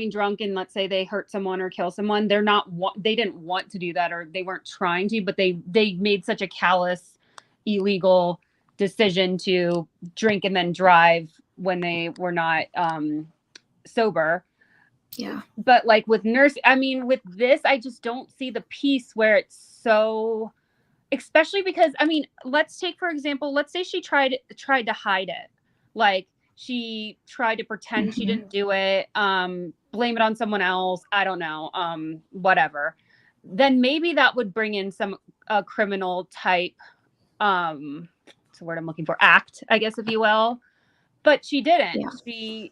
drunk and let's say they hurt someone or kill someone. They didn't want to do that, or they weren't trying to, but they made such a callous, illegal decision to drink and then drive when they were not sober. Yeah. But like with with this, I just don't see the piece where it's so, especially because, I mean, let's take, for example, let's say she tried to hide it. Like, she tried to pretend she didn't do it, blame it on someone else. I don't know, whatever. Then maybe that would bring in some criminal type, what's the word I'm looking for? Act, I guess, if you will. But she didn't. Yeah.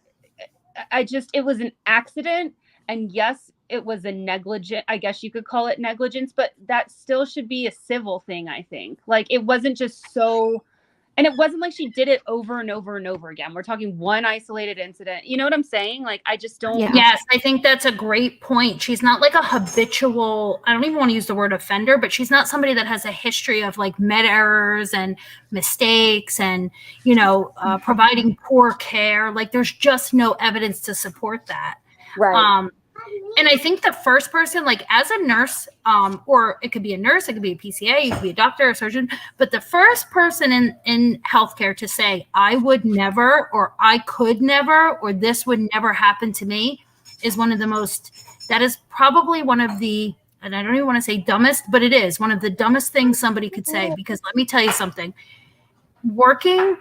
It was an accident. And yes, it was a negligent, I guess you could call it negligence, but that still should be a civil thing, I think. Like, it wasn't just so, and it wasn't like she did it over and over and over again. We're talking one isolated incident. You know what I'm saying? Like, I just don't. Yeah. Yes, I think that's a great point. She's not like a habitual, I don't even want to use the word offender, but she's not somebody that has a history of like med errors and mistakes and, providing poor care. Like, there's just no evidence to support that. Right. And I think the first person, like as a nurse, or it could be a nurse, it could be a PCA, it could be a doctor, a surgeon, but the first person in healthcare to say, I would never, or I could never, or this would never happen to me, is that is probably one of the, and I don't even want to say dumbest, but it is one of the dumbest things somebody could say, because let me tell you something, working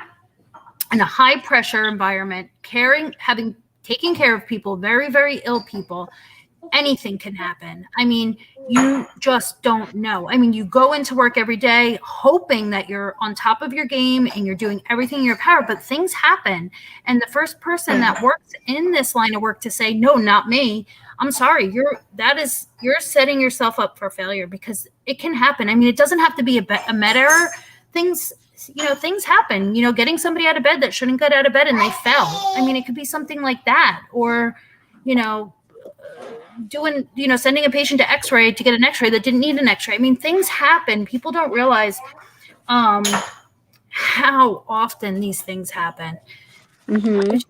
in a high pressure environment, taking care of people, very, very ill people, anything can happen. I mean, you just don't know. I mean, you go into work every day hoping that you're on top of your game and you're doing everything in your power, but things happen. And the first person that works in this line of work to say, no, not me, I'm sorry, you're setting yourself up for failure, because it can happen. I mean, it doesn't have to be a med error. Things happen, getting somebody out of bed that shouldn't get out of bed and they fell. I mean, it could be something like that, or, sending a patient to x-ray to get an x-ray that didn't need an x-ray. I mean, things happen. People don't realize how often these things happen. I think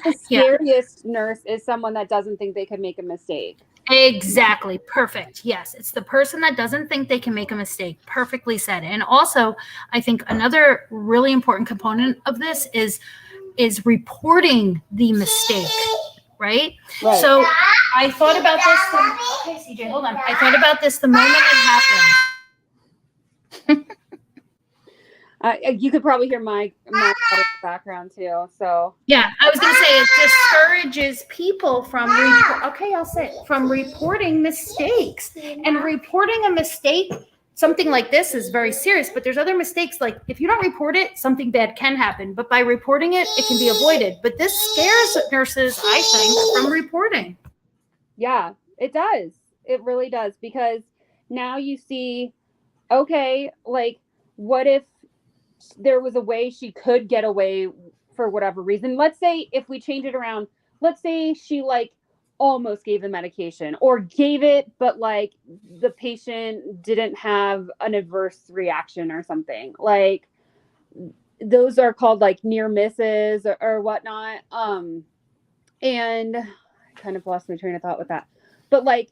the scariest nurse is someone that doesn't think they could make a mistake. Exactly. Perfect. Yes. It's the person that doesn't think they can make a mistake. Perfectly said. And also, I think another really important component of this is reporting the mistake. Right? So I thought about this. Okay, CJ, hold on. I thought about this the moment it happened. You could probably hear my background too. So yeah, I was going to say it discourages people from from reporting mistakes. And reporting a mistake, something like this, is very serious. But there's other mistakes, like if you don't report it, something bad can happen. But by reporting it, it can be avoided. But this scares nurses, I think, from reporting. Yeah, it does. It really does, because now you see, okay, like, what if there was a way she could get away for whatever reason? Let's say, if we change it around, let's say she like almost gave the medication, or gave it, but like the patient didn't have an adverse reaction or something. Like, those are called like near misses or whatnot. And I kind of lost my train of thought with that, but like,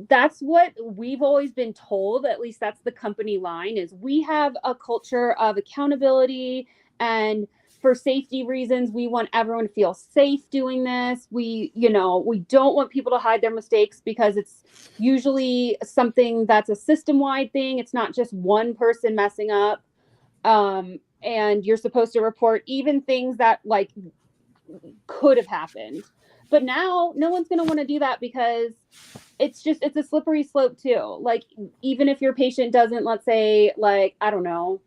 that's what we've always been told. At least that's the company line, is we have a culture of accountability, and for safety reasons, we want everyone to feel safe doing this. We don't want people to hide their mistakes, because it's usually something that's a system-wide thing. It's not just one person messing up. And you're supposed to report even things that like could have happened. But now no one's going to want to do that, because it's a slippery slope too. Like, even if your patient doesn't, let's say, like, I don't know,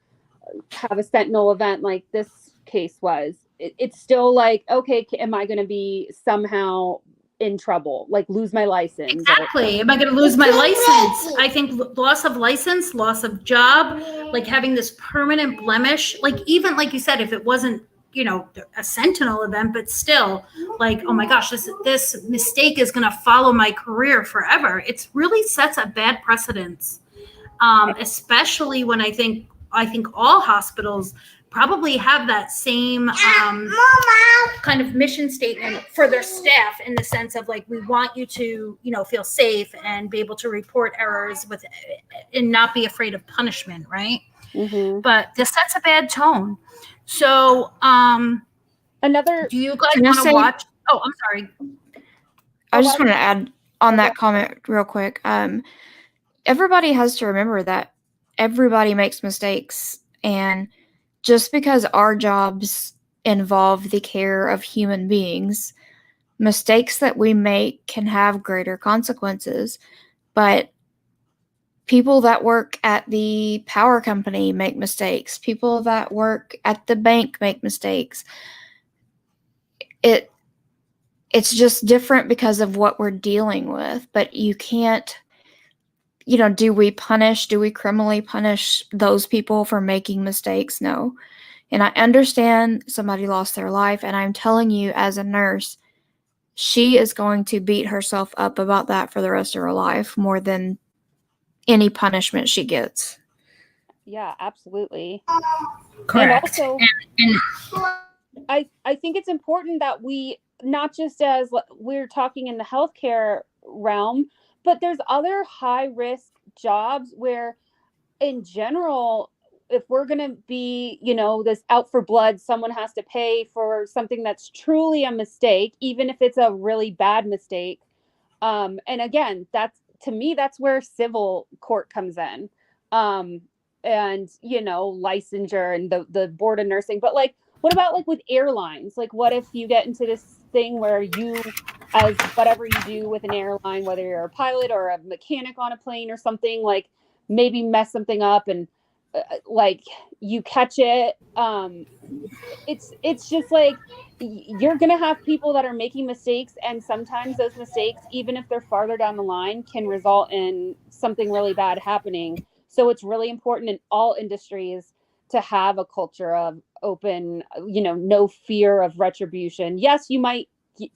have a sentinel event like this case was, it's still like, okay, am I going to be somehow in trouble, like lose my license? Exactly. Am I going to lose my license? I think loss of license, loss of job, like having this permanent blemish, like even like you said, if it wasn't, you know, a sentinel event, but still like, oh my gosh, this mistake is going to follow my career forever. It's really sets a bad precedence. Especially when I think all hospitals probably have that same kind of mission statement for their staff, in the sense of like, we want you to, you know, feel safe and be able to report errors with and not be afraid of punishment, right? Mm-hmm. But this sets a bad tone. So Another, do you guys Can I want to say- watch? Oh, I'm sorry. I just want to add on that comment real quick. Everybody has to remember that everybody makes mistakes, and just because our jobs involve the care of human beings, mistakes that we make can have greater consequences. But people that work at the power company make mistakes. People that work at the bank make mistakes. It's just different because of what we're dealing with. But you can't, you know, do we criminally punish those people for making mistakes? No. And I understand somebody lost their life, and I'm telling you, as a nurse, she is going to beat herself up about that for the rest of her life more than any punishment she gets. yeah, absolutely. Correct. And also, And I think it's important that we, not just as we're talking in the healthcare realm, but there's other high risk jobs where, in general, if we're going to be, you know, this out for blood, someone has to pay for something that's truly a mistake, even if it's a really bad mistake. And again, that's, to me, that's where civil court comes in. And, you know, licensure and the board of nursing. But like, what about like with airlines? Like, what if you get into this thing where you, as whatever you do with an airline, whether you're a pilot or a mechanic on a plane or something, like maybe mess something up and like you catch it. It's just like, you're going to have people that are making mistakes, and sometimes those mistakes, even if they're farther down the line, can result in something really bad happening. So it's really important in all industries to have a culture of open, you know, no fear of retribution. Yes, you might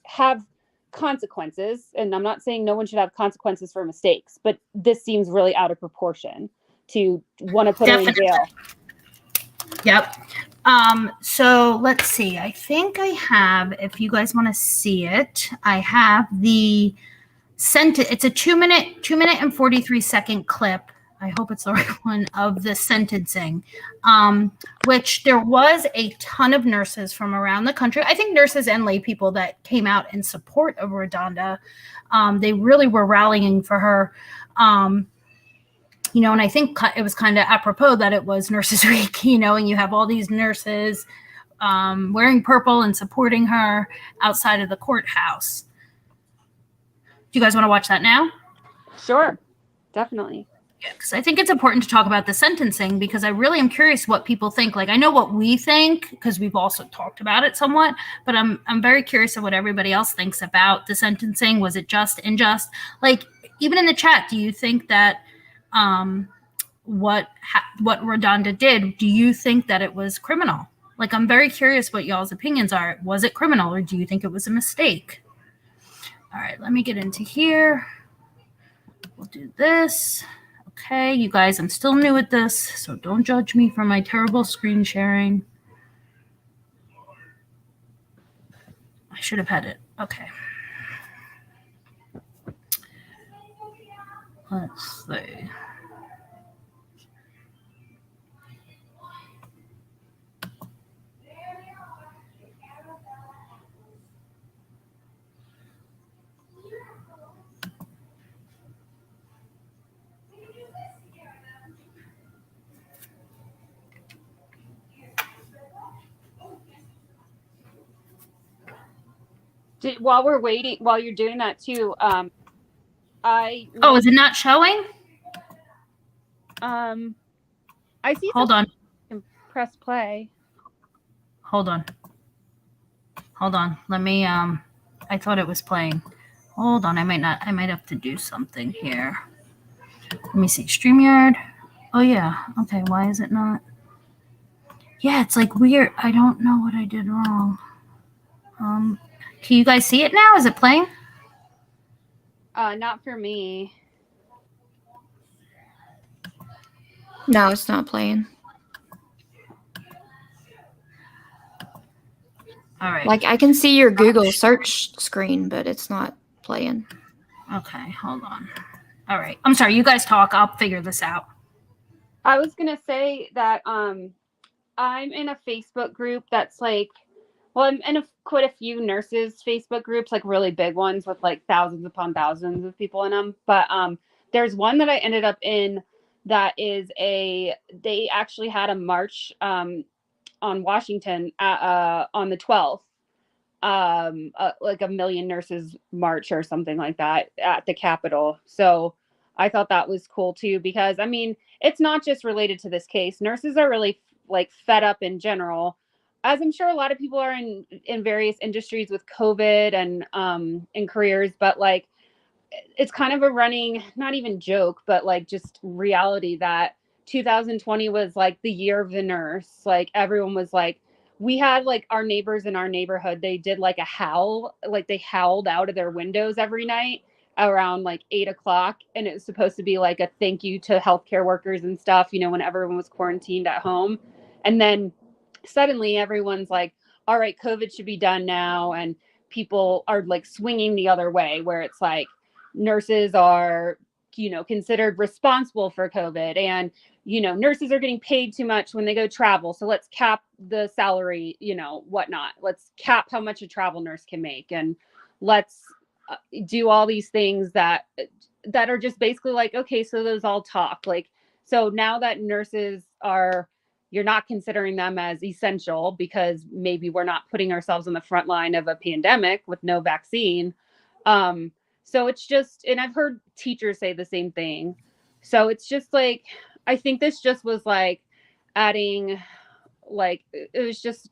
have consequences, and I'm not saying no one should have consequences for mistakes, but this seems really out of proportion to want to put her in jail. Yep. So let's see. I think I have, if you guys want to see it, I have the sentence. It's a 2 minute and 43-second clip. I hope it's the right one, of the sentencing, which there was a ton of nurses from around the country. I think nurses and lay people that came out in support of RaDonda. They really were rallying for her. You know, and I think it was kind of apropos that it was Nurses Week, you know, and you have all these nurses wearing purple and supporting her outside of the courthouse. Do you guys want to watch that now? Sure, definitely. Yeah, because I think it's important to talk about the sentencing, because I really am curious what people think. Like, I know what we think because we've also talked about it somewhat, but I'm very curious of what everybody else thinks about the sentencing. Was it just, unjust? Like, even in the chat, do you think that what RaDonda did, do you think that it was criminal? Like, I'm very curious what y'all's opinions are. Was it criminal, or do you think it was a mistake? All right, let me get into here. We'll do this. Okay, you guys, I'm still new at this, so don't judge me for my terrible screen sharing. I should have had it. Okay. Let's see. While we're waiting, while you're doing that too, Oh, is it not showing? I see. Hold on. Press play. Hold on. Hold on. Let me I thought it was playing. Hold on. I might have to do something here. Let me see. StreamYard. Oh yeah. Okay, why is it not? Yeah, it's like weird. I don't know what I did wrong. Can you guys see it now? Is it playing? Not for me. No, it's not playing. All right. Like I can see your Google search screen, but it's not playing. Okay, hold on. All right. I'm sorry. You guys talk. I'll figure this out. I was gonna say that I'm in a Facebook group that's like, well, I'm in quite a few nurses Facebook groups, like really big ones with like thousands upon thousands of people in them. But there's one that I ended up in that is they actually had a march on Washington on the 12th, like a million nurses march or something like that at the Capitol. So I thought that was cool too, because I mean, it's not just related to this case. Nurses are really like fed up in general, as I'm sure a lot of people are in various industries with COVID and in careers, but like it's kind of a running, not even joke, but like just reality that 2020 was like the year of the nurse. Like everyone was like, we had like our neighbors in our neighborhood, they did like a howl, like they howled out of their windows every night around like 8 o'clock. And it was supposed to be like a thank you to healthcare workers and stuff, you know, when everyone was quarantined at home. And then suddenly everyone's like, all right, COVID should be done now. And people are like swinging the other way, where it's like, nurses are, you know, considered responsible for COVID, and, you know, nurses are getting paid too much when they go travel. So let's cap the salary, you know, whatnot. Let's cap how much a travel nurse can make. And let's do all these things that are just basically like, okay, so those all talk. Like, so now that nurses are, you're not considering them as essential because maybe we're not putting ourselves on the front line of a pandemic with no vaccine. So it's just, and I've heard teachers say the same thing. So it's just like, I think this just was like adding, like, it was just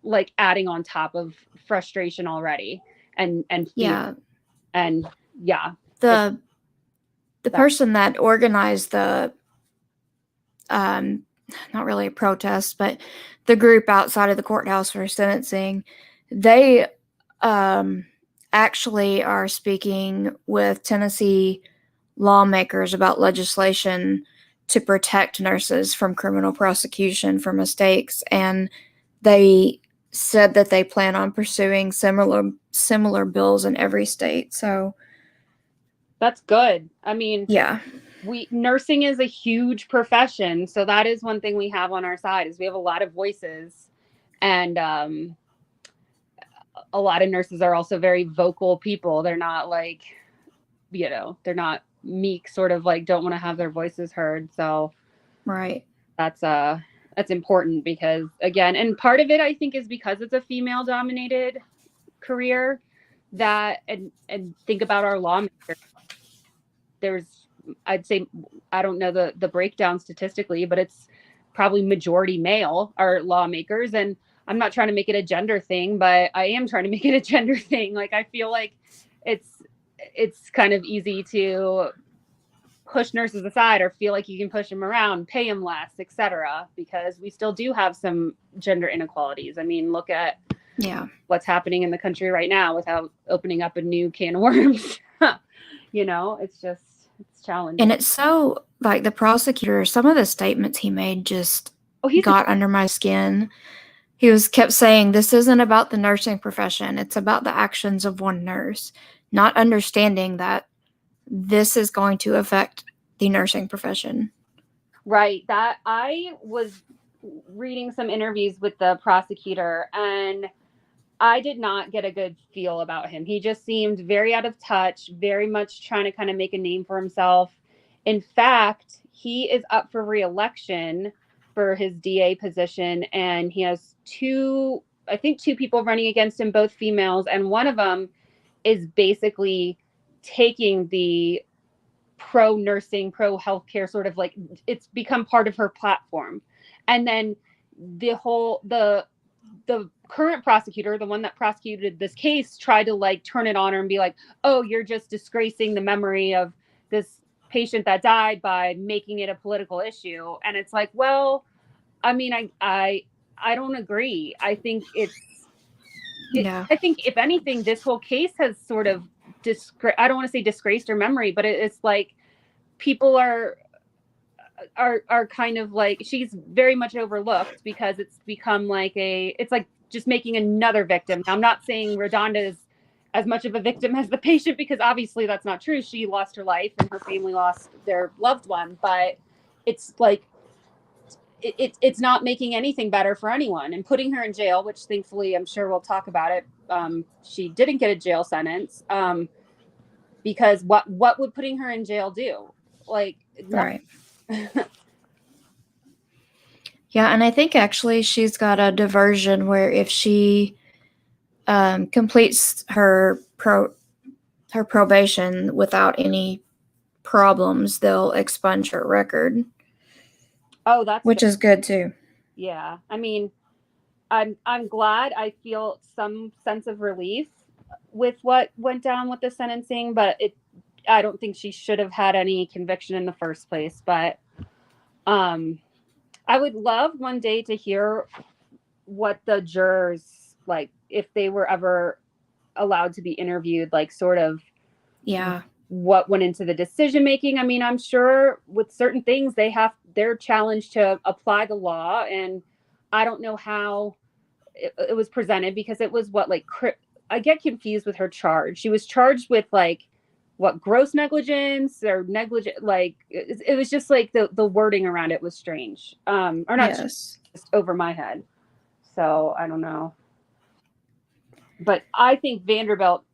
like adding on top of frustration already and fear. Yeah. And yeah. The person that organized the not really a protest, but the group outside of the courthouse for sentencing, they actually are speaking with Tennessee lawmakers about legislation to protect nurses from criminal prosecution for mistakes, and they said that they plan on pursuing similar bills in every state. So that's good. I mean, yeah. Nursing is a huge profession, so that is one thing we have on our side, is we have a lot of voices, and a lot of nurses are also very vocal people. They're not like, you know, they're not meek, sort of like don't want to have their voices heard. So Right. That's important, because again, and part of it I think is because it's a female dominated career, that and think about our lawmakers. There's, I'd say, I don't know the breakdown statistically, but it's probably majority male are lawmakers. And I'm not trying to make it a gender thing, but I am trying to make it a gender thing. Like, I feel like it's kind of easy to push nurses aside, or feel like you can push them around, pay them less, etc., because we still do have some gender inequalities. I mean, look at what's happening in the country right now without opening up a new can of worms. You know, it's challenging. And it's so, like, the prosecutor, some of the statements he made just got under my skin. He kept saying, this isn't about the nursing profession. It's about the actions of one nurse, not understanding that this is going to affect the nursing profession. Right. That I was reading some interviews with the prosecutor, and I did not get a good feel about him. He just seemed very out of touch, very much trying to kind of make a name for himself. In fact, he is up for re-election for his DA position, and he has two people running against him, both females, and one of them is basically taking the pro nursing, pro healthcare sort of, like, it's become part of her platform. And then the current prosecutor, the one that prosecuted this case, tried to like turn it on her and be like, oh, you're just disgracing the memory of this patient that died by making it a political issue. And it's like, well, I mean, I don't agree. I think I think if anything, this whole case has sort of I don't want to say disgraced her memory, but it's like people are kind of like, she's very much overlooked because it's become like it's like just making another victim. Now, I'm not saying RaDonda is as much of a victim as the patient, because obviously that's not true. She lost her life and her family lost their loved one, but it's like it's not making anything better for anyone, and putting her in jail, which thankfully I'm sure we'll talk about it. She didn't get a jail sentence because what would putting her in jail do? Like, right. Yeah, and I think actually she's got a diversion where if she completes her probation without any problems, they'll expunge her record. Oh, that's which is good too. Yeah, I mean, I'm glad. I feel some sense of relief with what went down with the sentencing, but I don't think she should have had any conviction in the first place. But I would love one day to hear what the jurors, like, if they were ever allowed to be interviewed, like sort of what went into the decision making. I mean, I'm sure with certain things they're challenged to apply the law, and I don't know how it was presented, because it was I get confused with her charge. She was charged with like what, gross negligence or negligent, like it was just like the wording around it was strange, or not, just over my head. So I don't know, but I think Vanderbilt,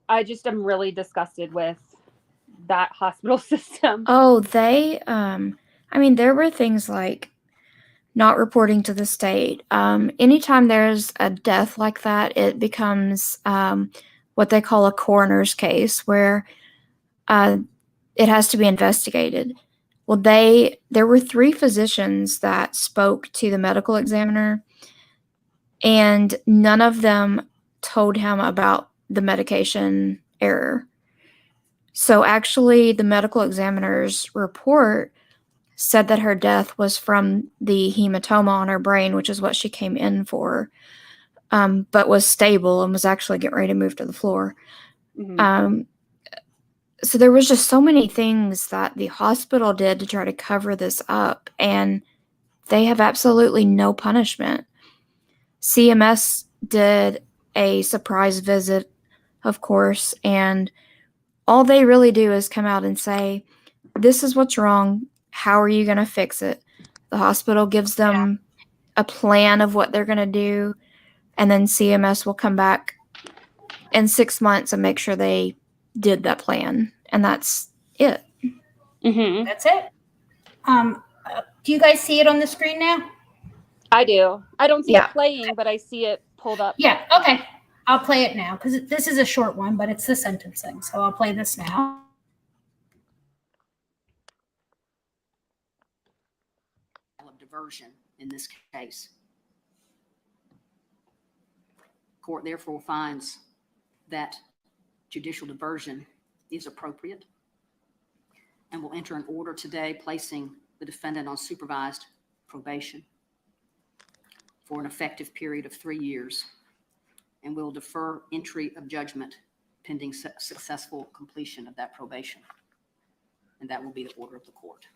I just am really disgusted with that hospital system. Oh, they I mean, there were things like not reporting to the state. Anytime there's a death like that, it becomes what they call a coroner's case, where it has to be investigated. Well, there were 3 physicians that spoke to the medical examiner, and none of them told him about the medication error. So actually, the medical examiner's report said that her death was from the hematoma on her brain, which is what she came in for, but was stable and was actually getting ready to move to the floor. Mm-hmm. So there was just so many things that the hospital did to try to cover this up, and they have absolutely no punishment. CMS did a surprise visit, of course, and all they really do is come out and say, this is what's wrong. How are you going to fix it? The hospital gives them a plan of what they're going to do, and then CMS will come back in 6 months and make sure they did that plan. And that's it. Mm-hmm. That's it. Do you guys see it on the screen now? I do. I don't see it playing, but I see it pulled up. Yeah. Okay. I'll play it now because this is a short one, but it's the sentencing. So I'll play this now. Of diversion in this case. Court therefore finds that judicial diversion is appropriate and will enter an order today placing the defendant on supervised probation for an effective period of 3 years, and will defer entry of judgment pending successful completion of that probation. And that will be the order of the court.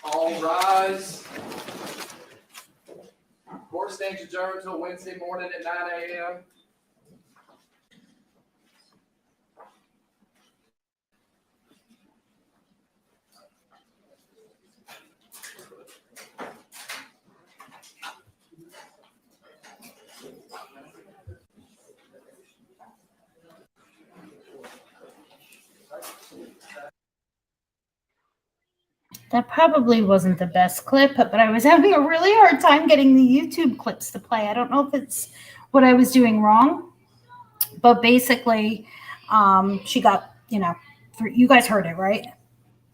All rise. Court stands adjourned until Wednesday morning at 9 a.m. That probably wasn't the best clip, but I was having a really hard time getting the YouTube clips to play. I don't know if it's what I was doing wrong, but basically, she got, you guys heard it, right?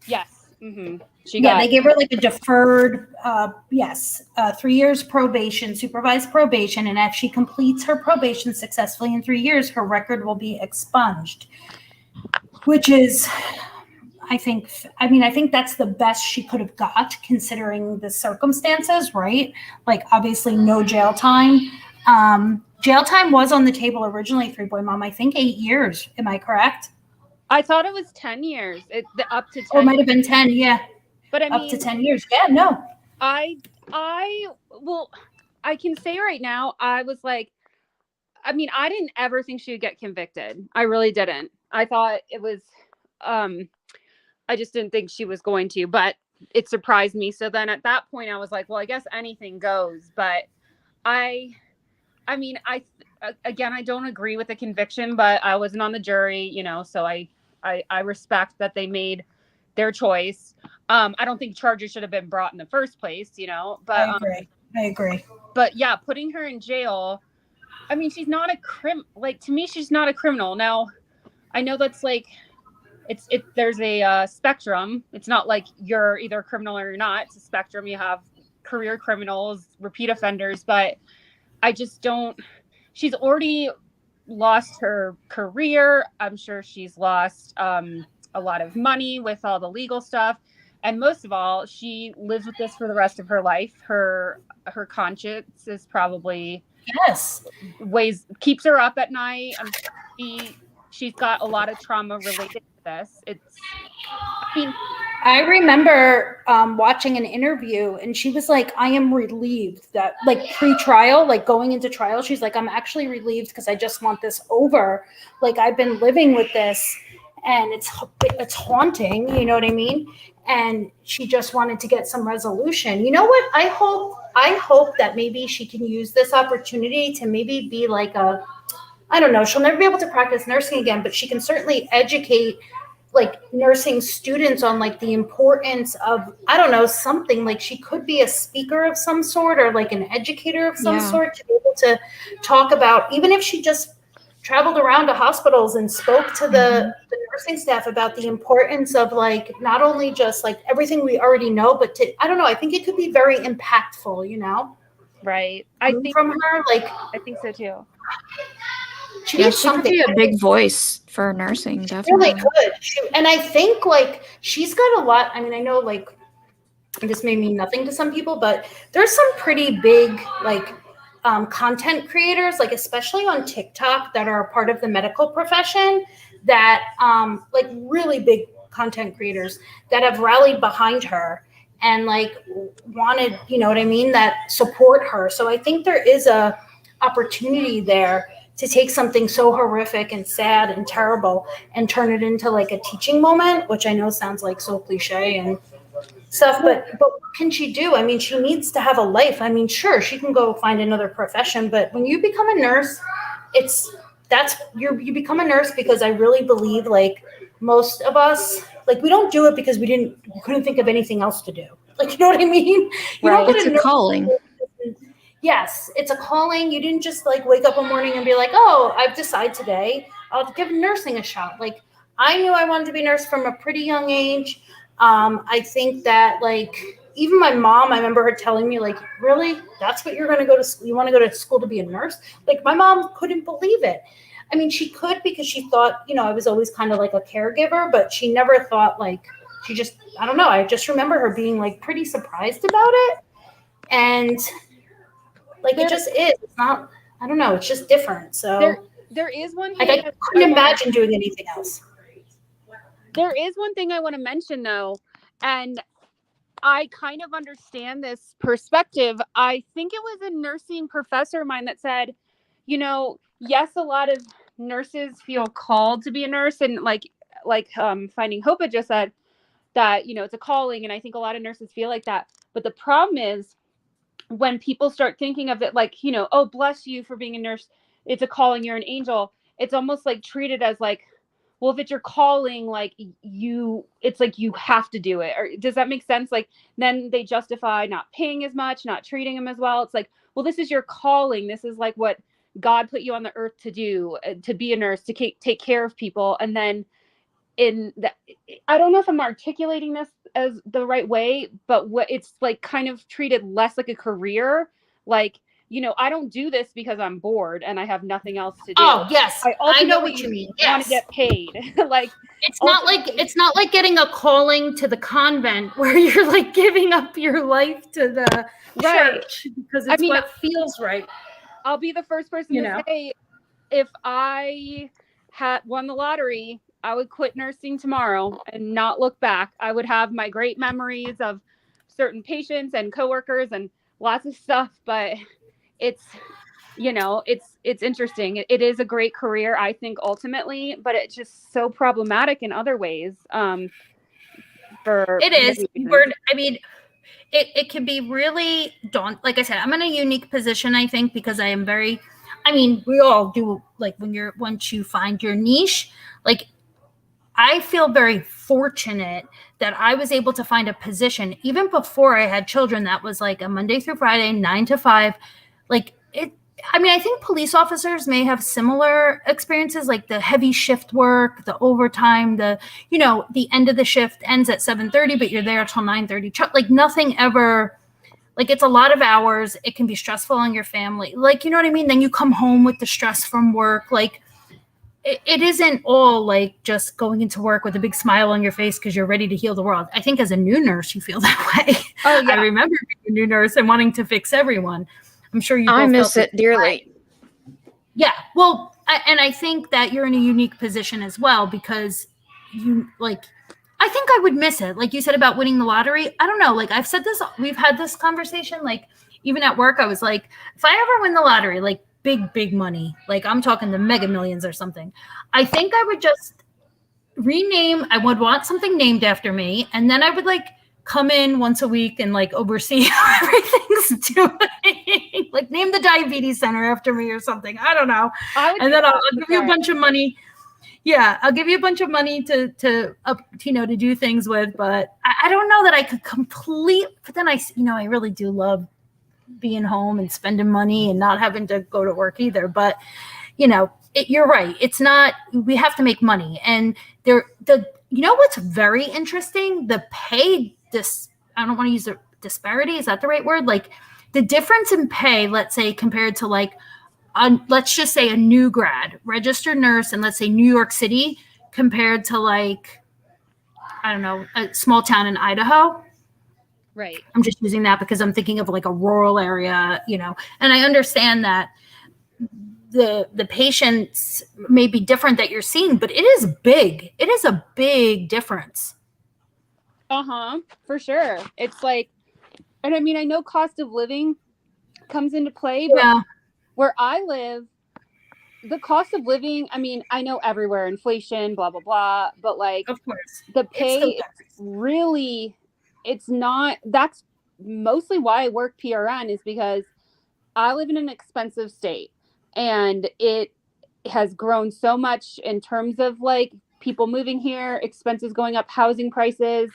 Yes. They gave her like a deferred, 3 years probation, supervised probation. And if she completes her probation successfully in 3 years, her record will be expunged, which is, I think that's the best she could have got considering the circumstances, right? Like obviously no jail time. Jail time was on the table originally, 3-Boy Mom, I think 8 years. Am I correct? I thought it was 10 years. Up to 10. Or it might have been 10, yeah. But I up mean, to 10 years. Yeah, no. I can say right now, I was like, I mean, I didn't ever think she would get convicted. I really didn't. I thought it was, I just didn't think she was going to, but it surprised me. So then at that point I was like, well, I guess anything goes. But I don't agree with the conviction, but I wasn't on the jury, so I respect that they made their choice. I don't think charges should have been brought in the first place, but I agree. But yeah, putting her in jail, I mean, she's not to me, she's not a criminal. Now, I know that's like, there's a spectrum. It's not like you're either a criminal or you're not. It's a spectrum. You have career criminals, repeat offenders, but I just don't. She's already lost her career. I'm sure she's lost a lot of money with all the legal stuff. And most of all, she lives with this for the rest of her life. Her conscience is probably keeps her up at night. She's got a lot of trauma related to this. I remember watching an interview and she was like, I am relieved that like pre-trial, like going into trial, she's like, I'm actually relieved because I just want this over. Like I've been living with this and it's haunting, you know what I mean? And she just wanted to get some resolution. You know what? I hope that maybe she can use this opportunity to maybe be like I don't know, she'll never be able to practice nursing again, but she can certainly educate like nursing students on like the importance of, I don't know, something like she could be a speaker of some sort or like an educator of some sort to be able to talk about, even if she just traveled around to hospitals and spoke to the nursing staff about the importance of like, not only just like everything we already know, but I don't know, I think it could be very impactful, Right. I think from her, like, I think so too. She could be a big voice for nursing, definitely. Really could. And I think like she's got a lot. I mean, I know like this may mean nothing to some people, but there's some pretty big like content creators, like especially on TikTok, that are a part of the medical profession, that like really big content creators that have rallied behind her and like wanted, you know what I mean, that support her. So I think there is a opportunity there to take something so horrific and sad and terrible and turn it into like a teaching moment, which I know sounds like so cliche and stuff, but what can she do? I mean, she needs to have a life. I mean, sure, she can go find another profession, but when you become a nurse, you become a nurse because I really believe like most of us, like we don't do it because we couldn't think of anything else to do. Like, you know what I mean? It's a calling. Yes, it's a calling. You didn't just like wake up one morning and be like, oh, I've decided today I'll give nursing a shot. Like I knew I wanted to be a nurse from a pretty young age. I think that like even my mom, I remember her telling me like, really, that's what you're going to go to school? You want to go to school to be a nurse? Like my mom couldn't believe it. I mean, she could because she thought, I was always kind of like a caregiver, but she never thought like, I don't know. I just remember her being like pretty surprised about it. And like it just is. It's not. I don't know. It's just different. So there is one thing. Like I couldn't imagine doing anything else. There is one thing I want to mention though, and I kind of understand this perspective. I think it was a nursing professor of mine that said, yes, a lot of nurses feel called to be a nurse, and like Finding Hope had just said that it's a calling, and I think a lot of nurses feel like that. But the problem is, when people start thinking of it like, oh, bless you for being a nurse, it's a calling, you're an angel, it's almost like treated as like, well, if it's your calling, like it's like you have to do it. Or does that make sense? Like then they justify not paying as much, not treating them as well. It's like, well, this is your calling. This is like what God put you on the earth to do, to be a nurse, to take care of people. And then in that, I don't know if I'm articulating this as the right way, but what it's like kind of treated less like a career. Like, I don't do this because I'm bored and I have nothing else to do. Oh, yes. I I know what you ultimately mean. want to Yes. get paid. Like, It's not like getting a calling to the convent where you're like giving up your life to the right. church because it's what feels right. I'll be the first person to say, if I had won the lottery, I would quit nursing tomorrow and not look back. I would have my great memories of certain patients and coworkers and lots of stuff, but it's it's interesting. It is a great career, I think, ultimately, but it's just so problematic in other ways. For it is. I mean, it can be really daunting. Like I said, I'm in a unique position, I think, because I am very. I mean, we all do. Like once you find your niche, like I feel very fortunate that I was able to find a position even before I had children that was like a Monday through Friday, 9 to 5. Like it, I mean, I think police officers may have similar experiences, like the heavy shift work, the overtime, the end of the shift ends at 7:30, but you're there till 9:30. Like nothing ever, like it's a lot of hours. It can be stressful on your family. Like, you know what I mean? Then you come home with the stress from work. Like, it isn't all like just going into work with a big smile on your face because you're ready to heal the world. I think as a new nurse, you feel that way. Oh, yeah. I remember being a new nurse and wanting to fix everyone. I'm sure you. I miss it dearly. Yeah, well, I think that you're in a unique position as well because you like. I think I would miss it, like you said about winning the lottery. I don't know. Like I've said this, we've had this conversation. Like even at work, I was like, if I ever win the lottery, like big money, like I'm talking the mega millions or something, I think I would just rename. I would want something named after me, and then I would like come in once a week and like oversee how everything's doing. Like name the diabetes center after me or something. I don't know. And then I'll give you a bunch of money. Yeah, I'll give you a bunch of money to do things with, but I don't know that I could but then I really do love being home and spending money and not having to go to work either. But you're right. It's not, we have to make money. And what's very interesting, the pay, I don't want to use the disparity. Is that the right word? Like the difference in pay, let's say, compared to like, let's just say a new grad, registered nurse in, let's say, New York City, compared to like, I don't know, a small town in Idaho. Right. I'm just using that because I'm thinking of like a rural area, and I understand that the patients may be different that you're seeing, but it is big. It is a big difference. For sure. It's like, and I mean, I know cost of living comes into play, but where I live, the cost of living, I mean, I know everywhere, inflation, blah, blah, blah, but like, of course, the pay really, it's not, that's mostly why I work PRN, is because I live in an expensive state and it has grown so much in terms of like people moving here, expenses going up, housing prices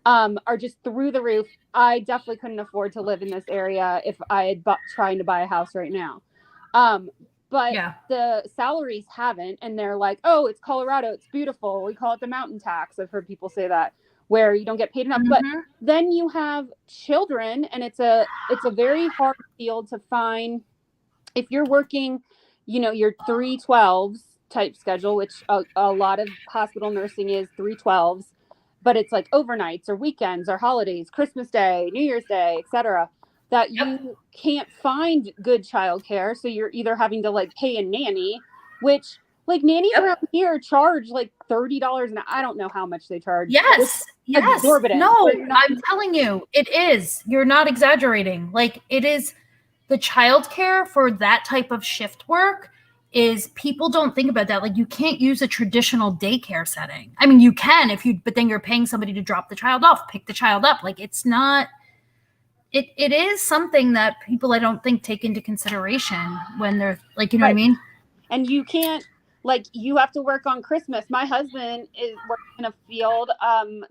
are just through the roof. I definitely couldn't afford to live in this area if I had trying to buy a house right now. But the salaries haven't, and they're like, oh, it's Colorado, it's beautiful. We call it the mountain tax. I've heard people say that, where you don't get paid enough. Mm-hmm. But then you have children, and it's a very hard field to find. If you're working, your 3/12s type schedule, which a lot of hospital nursing is 3/12s, but it's like overnights or weekends or holidays, Christmas Day, New Year's Day, etc., that you can't find good childcare. So you're either having to like pay a nanny, which like nannies around here charge like $30 an hour. I don't know how much they charge. Yes. Exorbitant. No, I'm telling you, it is. You're not exaggerating. Like it is. The childcare for that type of shift work is, people don't think about that. Like you can't use a traditional daycare setting. I mean, you can but then you're paying somebody to drop the child off, pick the child up. Like it's not, it is something that people, I don't think, take into consideration when they're like, what I mean? And you can't, like, you have to work on Christmas. My husband is working in a field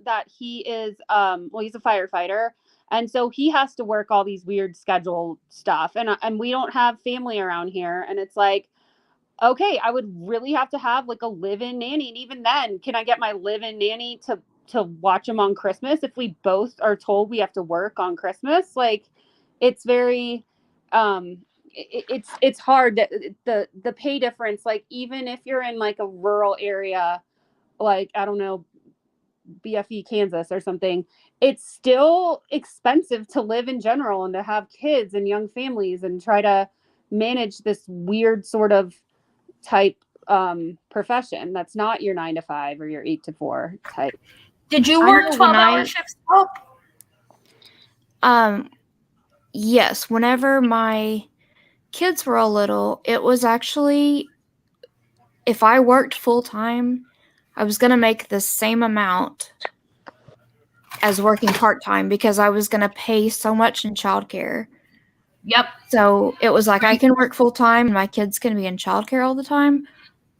that he is, he's a firefighter. And so he has to work all these weird schedule stuff. And we don't have family around here. And it's like, okay, I would really have to have like a live-in nanny. And even then, can I get my live-in nanny to watch them on Christmas if we both are told we have to work on Christmas? Like, it's very it's hard that the pay difference, like even if you're in like a rural area, like I don't know, BFE Kansas or something, it's still expensive to live in general and to have kids and young families and try to manage this weird sort of type profession that's not your 9 to 5 or your 8 to 4 type. Did you I work know when 12-hour shifts? Oh, Yes, whenever my kids were all little, it was actually, if I worked full time, I was going to make the same amount as working part time because I was going to pay so much in childcare. yep. So it was like I Right. can work full time and my kids can be in childcare all the time,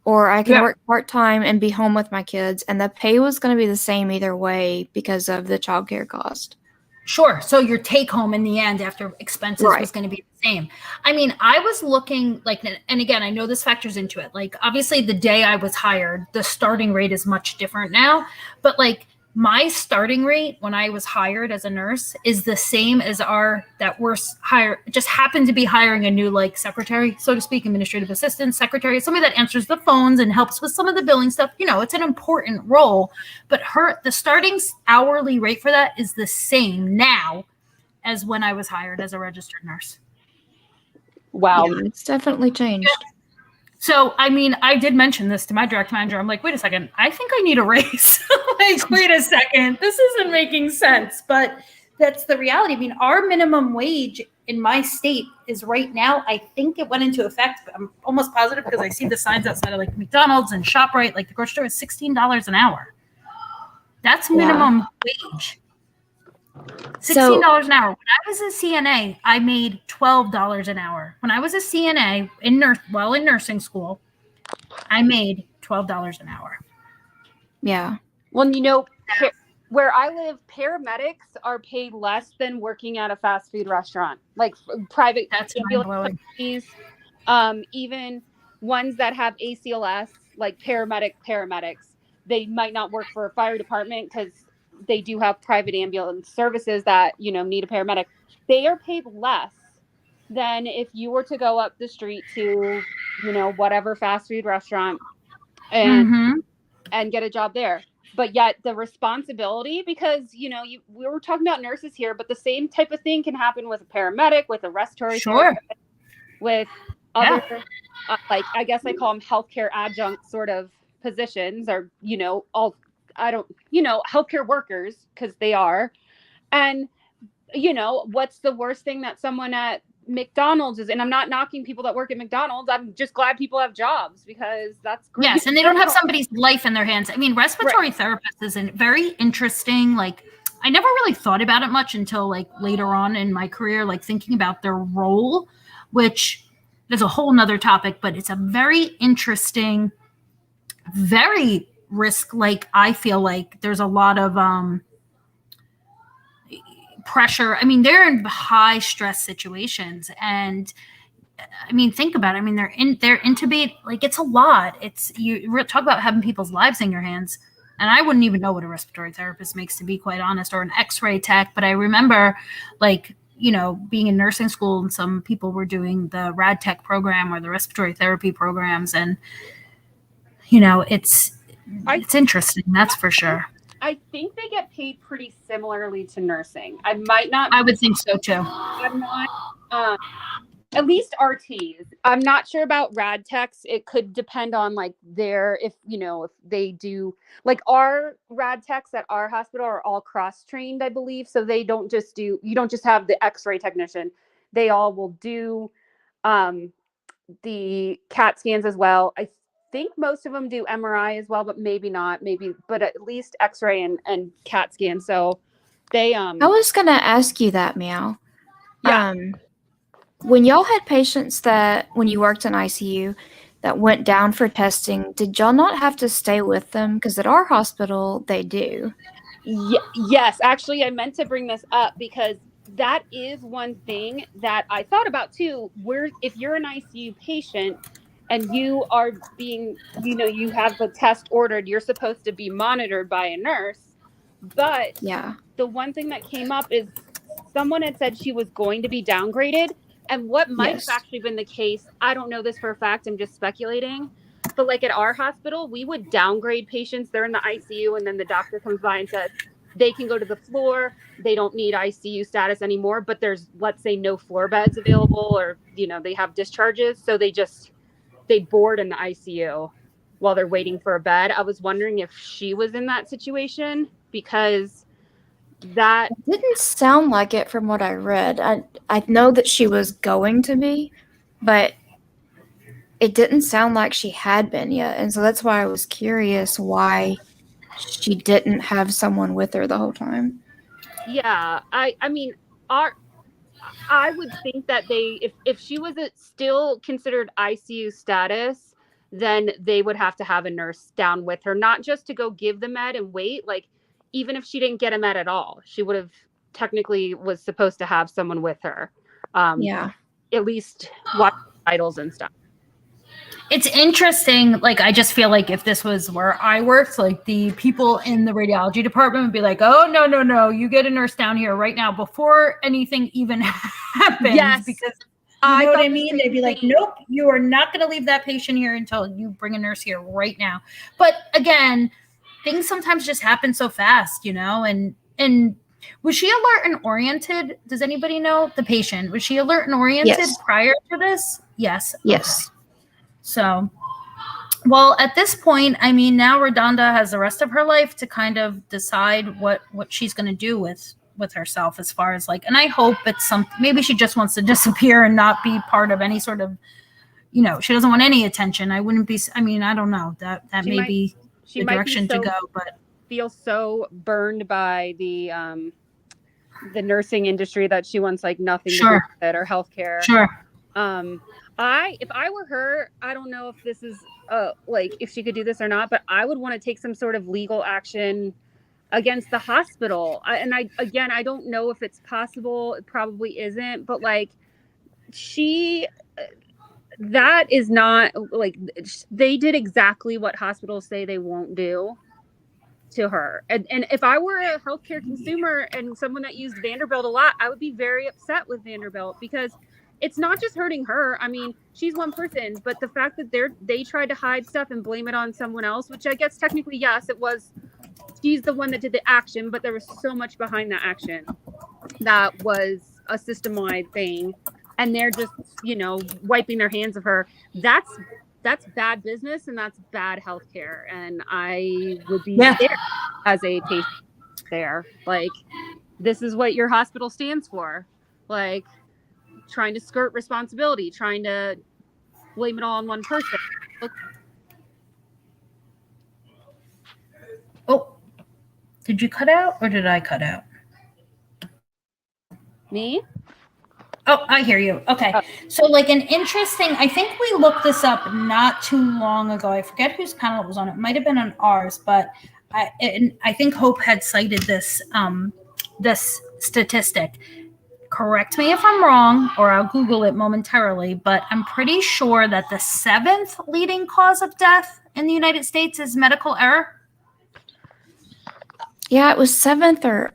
or I can Yeah. work part time and be home with my kids, and the pay was going to be the same either way because of the childcare cost. Sure. So your take home in the end after expenses Right. was going to be the same. I mean, I was looking like, and again, I know this factors into it. Like, obviously, the day I was hired, the starting rate is much different now. But like, my starting rate when I was hired as a nurse is the same as that we're hired. Just happened to be hiring a new like secretary, so to speak, administrative assistant, secretary, somebody that answers the phones and helps with some of the billing stuff. You know, it's an important role, but the starting hourly rate for that is the same now as when I was hired as a registered nurse. Wow. Yeah, it's definitely changed. So, I mean, I did mention this to my direct manager. I'm like, wait a second, I think I need a raise. Like, wait a second, this isn't making sense. But that's the reality. I mean, our minimum wage in my state is right now, I think it went into effect, but I'm almost positive because I see the signs outside of like McDonald's and ShopRite, like the grocery store is $16 an hour. That's minimum wage. $16 an hour. When I was a CNA, I made $12 an hour. When I was a CNA in nursing school, I made $12 an hour. Yeah. Well, you know, where I live, paramedics are paid less than working at a fast food restaurant, like private That's ambulance mind-blowing. companies, even ones that have ACLS, like paramedics. They might not work for a fire department because they do have private ambulance services that, you know, need a paramedic. They are paid less than if you were to go up the street to, you know, whatever fast food restaurant and get a job there. But yet the responsibility, because, you know, we were talking about nurses here, but the same type of thing can happen with a paramedic, with a respiratory therapist, with other, like, I guess I call them healthcare adjunct sort of positions, or, you know, healthcare workers, because they are. And, you know, what's the worst thing that someone at McDonald's is, and I'm not knocking people that work at McDonald's, I'm just glad people have jobs, because that's great. Yes, and they don't have somebody's life in their hands. I mean, respiratory therapist is a very interesting, like, I never really thought about it much until like later on in my career, like thinking about their role, which is a whole nother topic, but it's a very interesting, very risk, like, I feel like there's a lot of pressure. I mean, they're in high stress situations, and I mean, think about it. I mean, they're intubate, like, it's a lot. You talk about having people's lives in your hands. And I wouldn't even know what a respiratory therapist makes, to be quite honest, or an x-ray tech. But I remember, like, you know, being in nursing school, and some people were doing the rad tech program or the respiratory therapy programs. And, you know, it's interesting. That's for sure. I think they get paid pretty similarly to nursing. I would think so too. I'm not, at least RTs. I'm not sure about rad techs. It could depend on like if they do, like, our rad techs at our hospital are all cross trained, I believe. So you don't just have the x-ray technician. They all will do the CAT scans as well. I think most of them do MRI as well, but maybe not, but at least x-ray and CAT scan. So they I was gonna ask you that, Meow. Yeah. When y'all had patients that, when you worked in ICU, that went down for testing, did y'all not have to stay with them? Because at our hospital, they do. Yes, actually, I meant to bring this up because that is one thing that I thought about too. If you're an ICU patient and you are being, you have the test ordered, you're supposed to be monitored by a nurse. But Yeah. the one thing that came up is someone had said she was going to be downgraded. And what might have Yes. actually been the case, I don't know this for a fact, I'm just speculating. But like at our hospital, we would downgrade patients. They're in the ICU, and then the doctor comes by and says they can go to the floor. They don't need ICU status anymore, but there's, let's say, no floor beds available, or, they have discharges. So they board in the ICU while they're waiting for a bed. I was wondering if she was in that situation, because that Didn't sound like it from what I read. I know that she was going to be, but it didn't sound like she had been yet. And so that's why I was curious why she didn't have someone with her the whole time. yeah, I mean, I would think that if she was still considered ICU status, then they would have to have a nurse down with her, not just to go give the med and wait. Like, even if she didn't get a med at all, she would have technically was supposed to have someone with her. Yeah. At least watch vitals and stuff. It's interesting. Like, I just feel like if this was where I worked, like the people in the radiology department would be like, oh, no, you get a nurse down here right now before anything even happens. Yes. Because you know what I mean? They'd be like, nope, you are not going to leave that patient here until you bring a nurse here right now. But again, things sometimes just happen so fast, and was she alert and oriented? Does anybody know the patient? Was she alert and oriented prior to this? Yes. Yes. Okay. So, well, at this point, I mean, now RaDonda has the rest of her life to kind of decide what she's going to do with herself, as far as like, and I hope it's maybe she just wants to disappear and not be part of any sort of, she doesn't want any attention. I don't know, that may be the direction to go, but feel so burned by the nursing industry that she wants like nothing to do with it, or healthcare. Sure. If I were her, I don't know if this is like if she could do this or not, but I would want to take some sort of legal action against the hospital. I don't know if it's possible. It probably isn't, but like that is not, like, they did exactly what hospitals say they won't do to her. And if I were a healthcare consumer and someone that used Vanderbilt a lot, I would be very upset with Vanderbilt, because it's not just hurting her. I mean, she's one person, but the fact that they tried to hide stuff and blame it on someone else, which I guess technically, yes, it was, she's the one that did the action, but there was so much behind that action that was a system-wide thing. And they're just, wiping their hands of her. That's bad business, and that's bad healthcare. And I would be scared as a patient there. Like, this is what your hospital stands for. Like, trying to skirt responsibility, trying to blame it all on one person. Oh, did you cut out or did I cut out? Me? Oh, I hear you. Okay. So like I think we looked this up not too long ago. I forget whose panel it was on. It might've been on ours, but I think Hope had cited this statistic. Correct me if I'm wrong, or I'll Google it momentarily, but I'm pretty sure that the 7th leading cause of death in the United States is medical error. Yeah, it was 7th or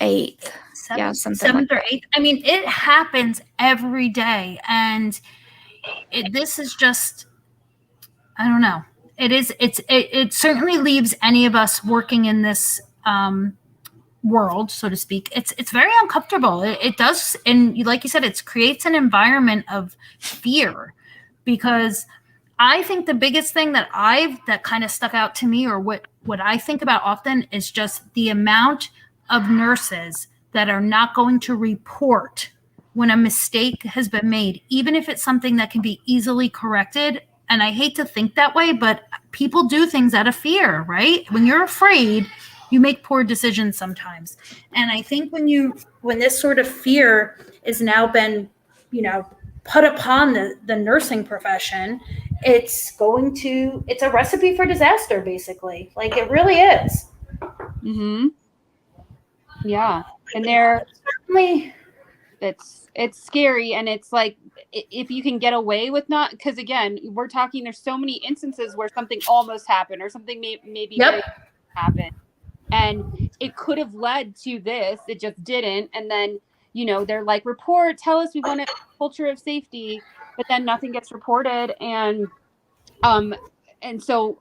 8th. Yeah, something 7th or 8th. I mean, it happens every day, and this is just, I don't know. It certainly leaves any of us working in this world, so to speak. It's very uncomfortable. It does, and like you said, it creates an environment of fear, because I think the biggest thing that kind of stuck out to me, or what I think about often, is just the amount of nurses that are not going to report when a mistake has been made, even if it's something that can be easily corrected. And I hate to think that way, but people do things out of fear, right? When you're afraid, you make poor decisions sometimes. And I think when this sort of fear is now been, put upon the nursing profession, it's a recipe for disaster, basically. Like, it really is. Mm-hmm. Yeah. And they're certainly, it's scary, and it's like if you can get away with not, because again, we're talking, there's so many instances where something almost happened or something maybe Yep. happened, and it could have led to this, it just didn't. And then, you know, they're like, tell us, we want a culture of safety, but then nothing gets reported. And so,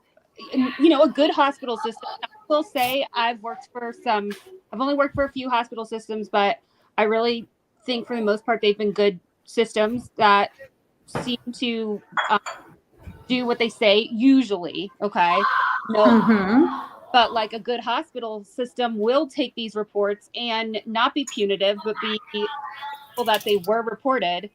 you know, a good hospital system, I will say I've only worked for a few hospital systems, but I really think for the most part they've been good systems that seem to do what they say usually. Okay. No, Mm-hmm. but like a good hospital system will take these reports and not be punitive, but be people that they were reported,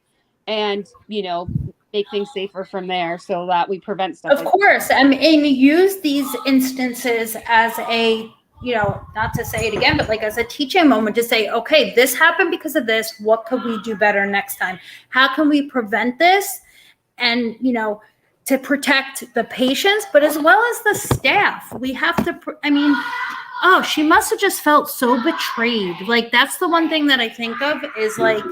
and, you know, make things safer from there so that we prevent stuff Of like course. I mean, use these instances as a, you know, not to say it again, but like as a teaching moment to say, okay, this happened because of this. What could we do better next time? How can we prevent this? And, you know, to protect the patients, but as well as the staff. We have to, I mean, oh, she must have just felt so betrayed. Like, that's the one thing that I think of is like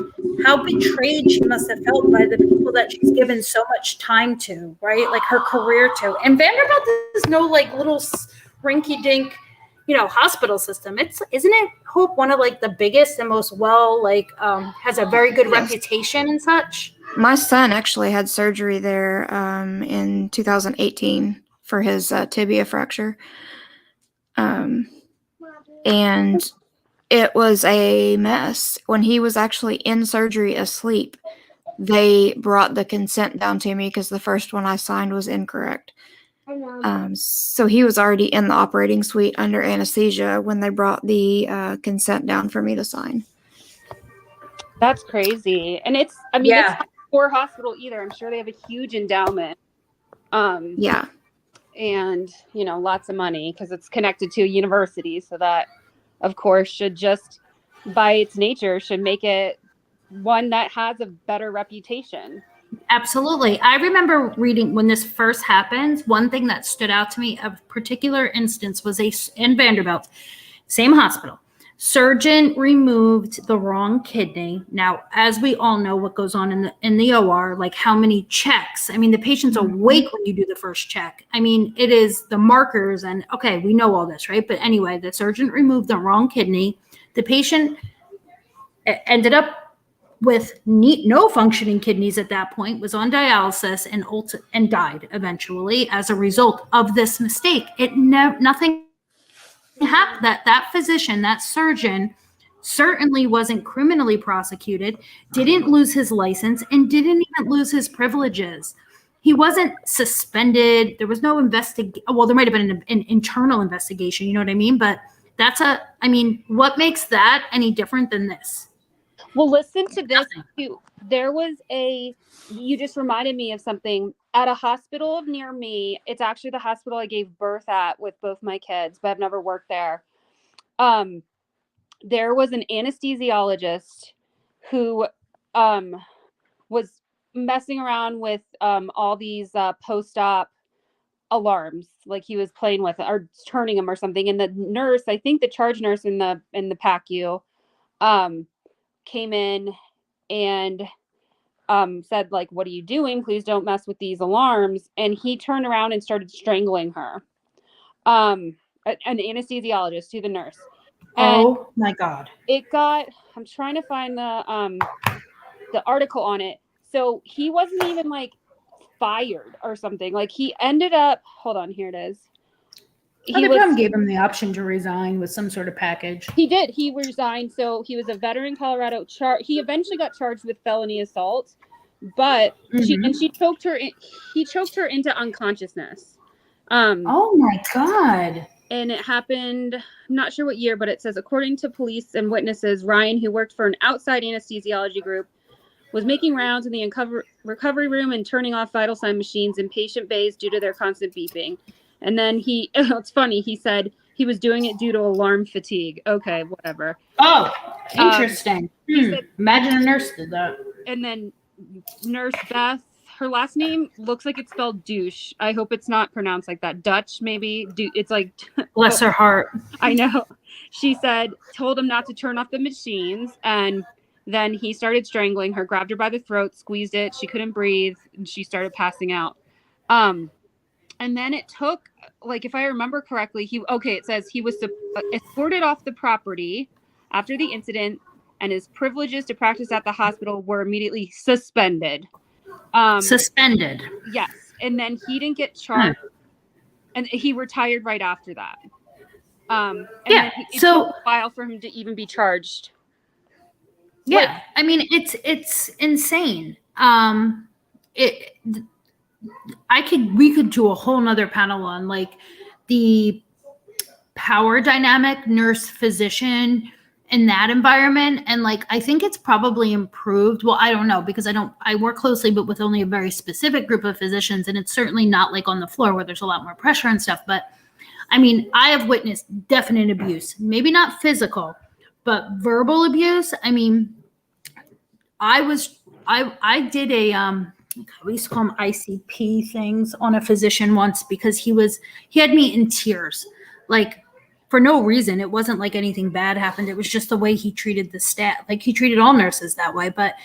how betrayed she must have felt by the people that she's given so much time to, right? Like her career to. And Vanderbilt is no like little rinky dink, you know, hospital system. Isn't it, Hope, one of like the biggest and most has a very good reputation and such? My son actually had surgery there in 2018 for his tibia fracture. And it was a mess. When he was actually in surgery asleep, they brought the consent down to me because the first one I signed was incorrect. So he was already in the operating suite under anesthesia when they brought the consent down for me to sign. That's crazy. And it's not a poor hospital either. I'm sure they have a huge endowment. Yeah. And, you know, lots of money because it's connected to a university. So that, of course, should just, by its nature, should make it one that has a better reputation. Absolutely. I remember reading when this first happened, one thing that stood out to me, a particular instance was in Vanderbilt, same hospital. Surgeon removed the wrong kidney. Now, as we all know what goes on in the OR, like how many checks. I mean, the patient's awake when you do the first check. I mean, it is the markers and okay, we know all this, right? But anyway, the surgeon removed the wrong kidney. The patient ended up with no functioning kidneys at that point, was on dialysis and died eventually as a result of this mistake. Nothing happened. That physician, that surgeon, certainly wasn't criminally prosecuted, didn't lose his license, and didn't even lose his privileges. He wasn't suspended. There was no well, there might have been an internal investigation, you know what I mean? But what makes that any different than this? Well, listen to this too. There was you just reminded me of something at a hospital near me. It's actually the hospital I gave birth at with both my kids, but I've never worked there. There was an anesthesiologist who was messing around with all these post-op alarms, like he was playing with or turning them or something. And the nurse, I think the charge nurse in the PACU, came in and said, like, what are you doing? Please don't mess with these alarms. And he turned around and started strangling her. An anesthesiologist to the nurse. And oh my God. I'm trying to find the article on it. So he wasn't even like fired or something. Like he ended up, hold on, here it is. They probably gave him the option to resign with some sort of package. He did. He resigned. So he was a veteran Colorado. He eventually got charged with felony assault, but he choked her. He choked her into unconsciousness. Oh my God. And it happened, I'm not sure what year, but it says, according to police and witnesses, Ryan, who worked for an outside anesthesiology group, was making rounds in the recovery room and turning off vital sign machines in patient bays due to their constant beeping. And then it's funny, he said he was doing it due to alarm fatigue. Okay, whatever. Oh, interesting. Said, imagine a nurse did that. And then Nurse Beth, her last name looks like it's spelled douche. I hope it's not pronounced like that. Dutch, maybe. It's like... Bless her heart. I know. She said, told him not to turn off the machines. And Then he started strangling her, grabbed her by the throat, squeezed it. She couldn't breathe, and she started passing out. And then it took, like, if I remember correctly, it says he was escorted off the property after the incident, and his privileges to practice at the hospital were immediately suspended. Suspended. Yes. And then he didn't get charged, and he retired right after that. And Yeah, then it so- took a while for him to even be charged. Yeah, I mean, it's insane. We could do a whole nother panel on like the power dynamic, nurse physician in that environment. And like, I think it's probably improved. Well, I don't know, because I work closely, but with only a very specific group of physicians. And it's certainly not like on the floor where there's a lot more pressure and stuff. But I mean, I have witnessed definite abuse, maybe not physical, but verbal abuse. I mean, I did we used to call them ICP things on a physician once, because he had me in tears, like for no reason. It wasn't like anything bad happened. It was just the way he treated the staff. Like he treated all nurses that way, but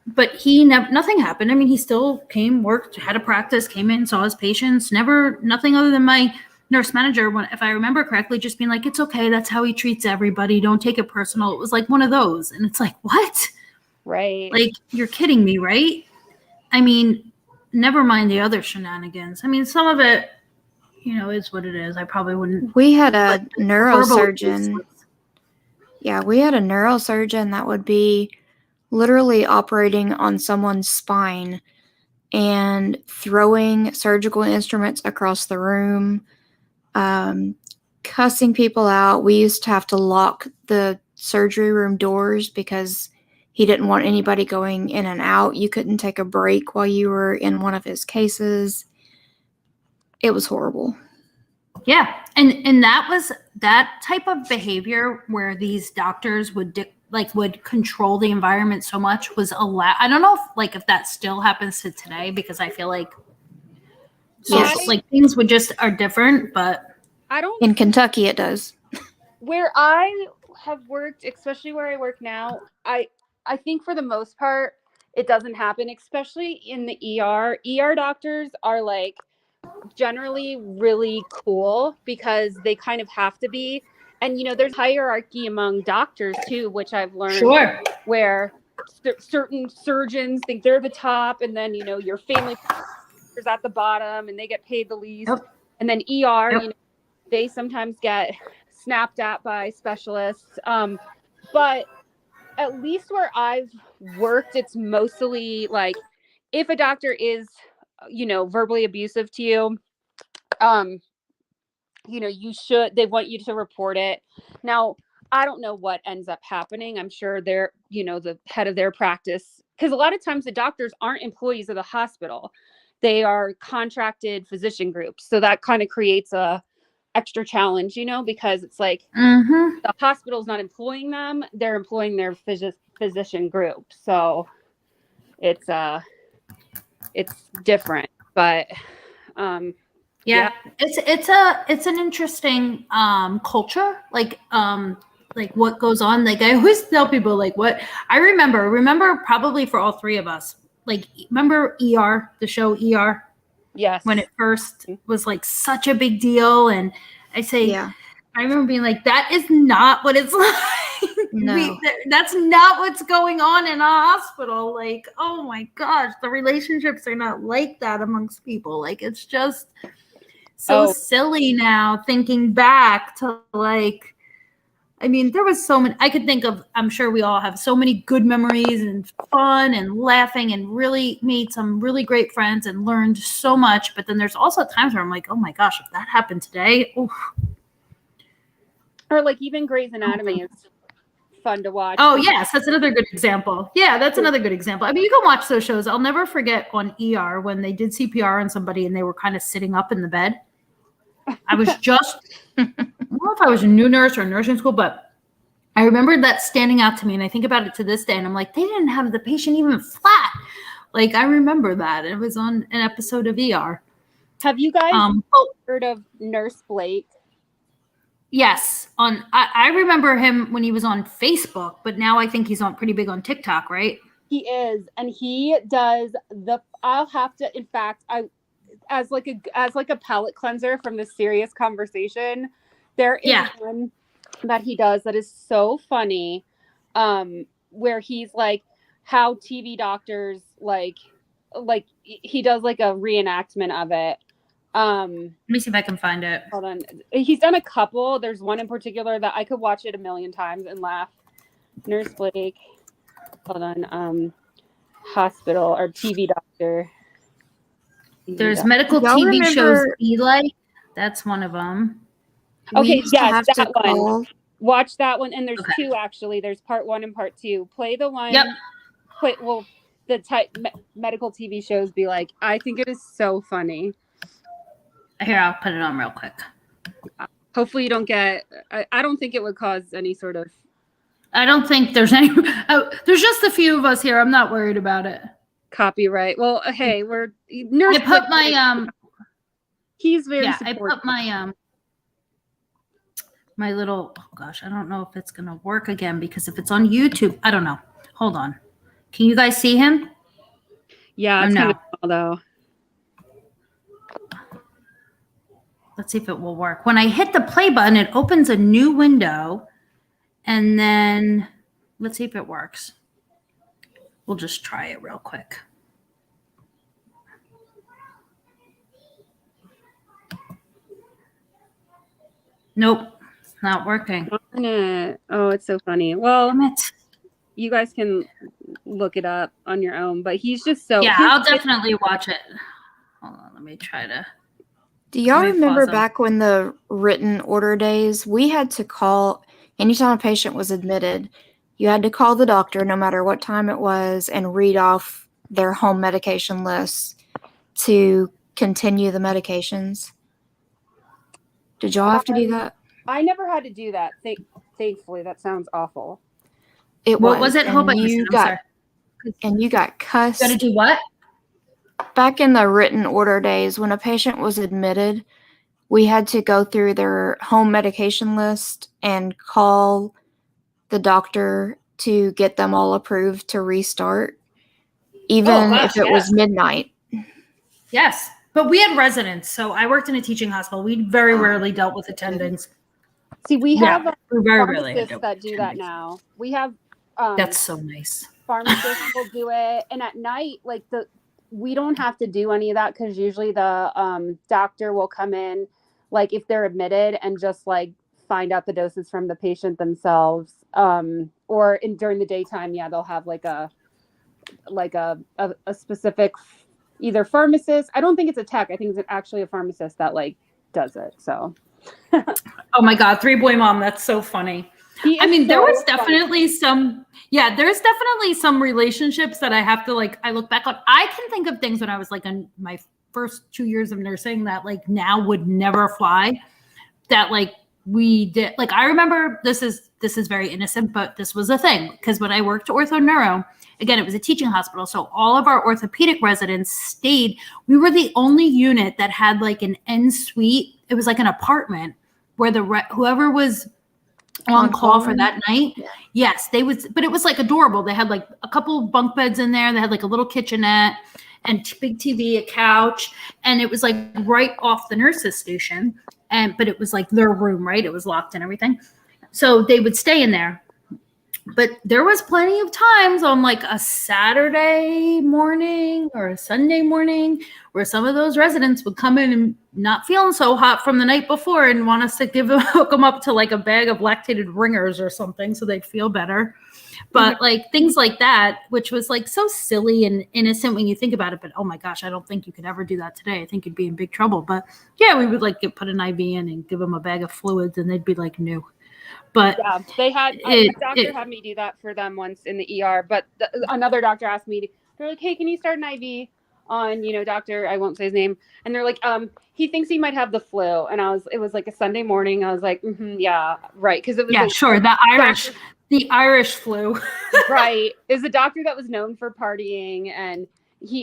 nothing happened. I mean, he still came, worked, had a practice, came in, saw his patients, nothing other than my nurse manager, if I remember correctly, just being like, it's okay. That's how he treats everybody. Don't take it personal. It was like one of those. And it's like, what? Right. Like, you're kidding me, right? I mean, never mind the other shenanigans. I mean, some of it, is what it is. I probably wouldn't. We had a but neurosurgeon. Yeah, we had a neurosurgeon that would be literally operating on someone's spine and throwing surgical instruments across the room, cussing people out. We used to have to lock the surgery room doors because he didn't want anybody going in and out. You couldn't take a break while you were in one of his cases. It was horrible. Yeah. And that was that type of behavior where these doctors would control the environment so much was allowed. I don't know if that still happens to today, because I feel like things are different, but in Kentucky it does. Where I have worked, especially where I work now, I think for the most part it doesn't happen, especially in the ER. ER doctors are like generally really cool because they kind of have to be. And there's hierarchy among doctors too, which I've learned. Sure. Where certain surgeons think they're the top, and then your family is at the bottom and they get paid the least. Yep. And then ER, Yep. they sometimes get snapped at by specialists. But at least where I've worked, it's mostly like, if a doctor is, verbally abusive to you, they want you to report it. Now, I don't know what ends up happening. I'm sure they're, the head of their practice, because a lot of times the doctors aren't employees of the hospital. They are contracted physician groups. So that kind of creates a extra challenge, because it's like the hospital's not employing them. They're employing their physician group. So it's different, but yeah. It's an interesting culture, like what goes on. Like I always tell people, like what I remember probably for all three of us, like remember ER, the show ER? Yes. When it first was like such a big deal. And I say, yeah. I remember being like, that is not what it's like. No. That's not what's going on in a hospital. Like, oh my gosh, the relationships are not like that amongst people. Like, it's just so silly now thinking back to like, I mean, there was so many, I could think of, I'm sure we all have so many good memories and fun and laughing and really made some really great friends and learned so much. But then there's also times where I'm like, oh my gosh, if that happened today, oof. Or like even Grey's Anatomy is fun to watch. Oh yes, that's another good example. Yeah, that's another good example. I mean, you can watch those shows. I'll never forget on ER when they did CPR on somebody and they were kind of sitting up in the bed. I was just, I don't know if I was a new nurse or nursing school, but I remember that standing out to me, and I think about it to this day, and I'm like, they didn't have the patient even flat. Like, I remember that. It was on an episode of ER. Have you guys heard of Nurse Blake? Yes, I remember him when he was on Facebook, but now I think he's on pretty big on TikTok, right? He is, and he does I'll have to. In fact, as like a palate cleanser from this serious conversation, there is one that he does that is so funny, where he's like how TV doctors like he does like a reenactment of it. Let me see if I can find it. Hold on. He's done a couple. There's one in particular that I could watch it a million times and laugh. Nurse Blake. Hold on. Hospital or TV doctor. There's medical Y'all TV shows remember- Eli. That's one of them. Okay, used to yes, have that to one. call- Watch that one. And there's Okay. two, actually. There's part 1 and part 2. Play the one. Yep. The type medical TV shows be like, I think it is so funny. Here, I'll put it on real quick. Hopefully you don't get, I don't think it would cause any sort of. I don't think there's any. There's just a few of us here. I'm not worried about it. Copyright. Well, hey, we're nurse. I put my He's very I supportive. put my my little. Oh gosh, I don't know if it's gonna work again because if it's on YouTube, I don't know. Hold on. Can you guys see him? Yeah, Or it's no? kind of small though. Let's see if it will work. When I hit the play button, it opens a new window, and then let's see if it works. We'll just try it real quick. Nope, it's not working. Darn it. Oh, it's so funny. Well, Damn it. you guys can look it up on your own, but he's just so. Yeah, his- I'll definitely watch it. Hold on, let me try to. Do y'all Let me remember pause them. back when the written order days, we had to call anytime a patient was admitted, you had to call the doctor no matter what time it was and read off their home medication list to continue the medications. Did y'all have to do that? I never had to do that. Thankfully, that sounds awful. It What was it? Hope I and missed you it. I'm got sorry. and you got cussed. Got to do what? Back in the written order days, when a patient was admitted, we had to go through their home medication list and call the doctor to get them all approved to restart, even gosh, if it was yes. midnight. Yes, but we had residents, so I worked in a teaching hospital. We very rarely dealt with attendings. See, we have We very rarely had pharmacists dealt that with do that attendings. now. We have That's so nice. pharmacists will do it, and at night, like we don't have to do any of that because usually the doctor will come in, like if they're admitted, and just like find out the doses from the patient themselves. Or during the daytime, yeah, they'll have like a specific either pharmacist. I don't think it's a tech. I think it's actually a pharmacist that like does it. So. Oh my God, 3-boy mom. That's so funny. I mean, there was definitely some relationships that I have to I look back on. I can think of things when I was like in my first 2 years of nursing that like now would never fly, that like we did. Like, I remember this is very innocent, but this was a thing because when I worked ortho neuro, again, it was a teaching hospital. So all of our orthopedic residents stayed. We were the only unit that had like an en suite. It was like an apartment where whoever was on call for that night. Yeah. Yes, they would, but it was like adorable. They had like a couple of bunk beds in there. They had like a little kitchenette and big TV, a couch, and it was like right off the nurse's station. But it was like their room, right? It was locked and everything. So they would stay in there. But there was plenty of times on like a Saturday morning or a Sunday morning where some of those residents would come in and not feeling so hot from the night before and want us to hook them up to like a bag of lactated ringers or something so they'd feel better. But like things like that, which was like so silly and innocent when you think about it. But oh my gosh, I don't think you could ever do that today. I think you'd be in big trouble. But yeah, we would like put an IV in and give them a bag of fluids and they'd be like new. But yeah, they had a doctor had me do that for them once in the ER. But another doctor asked me, they're like, "Hey, can you start an IV on, doctor? I won't say his name." And they're like, he thinks he might have the flu. And it was like a Sunday morning. I was like, yeah, right, because it was sure, the Irish flu, right? Is a doctor that was known for partying, and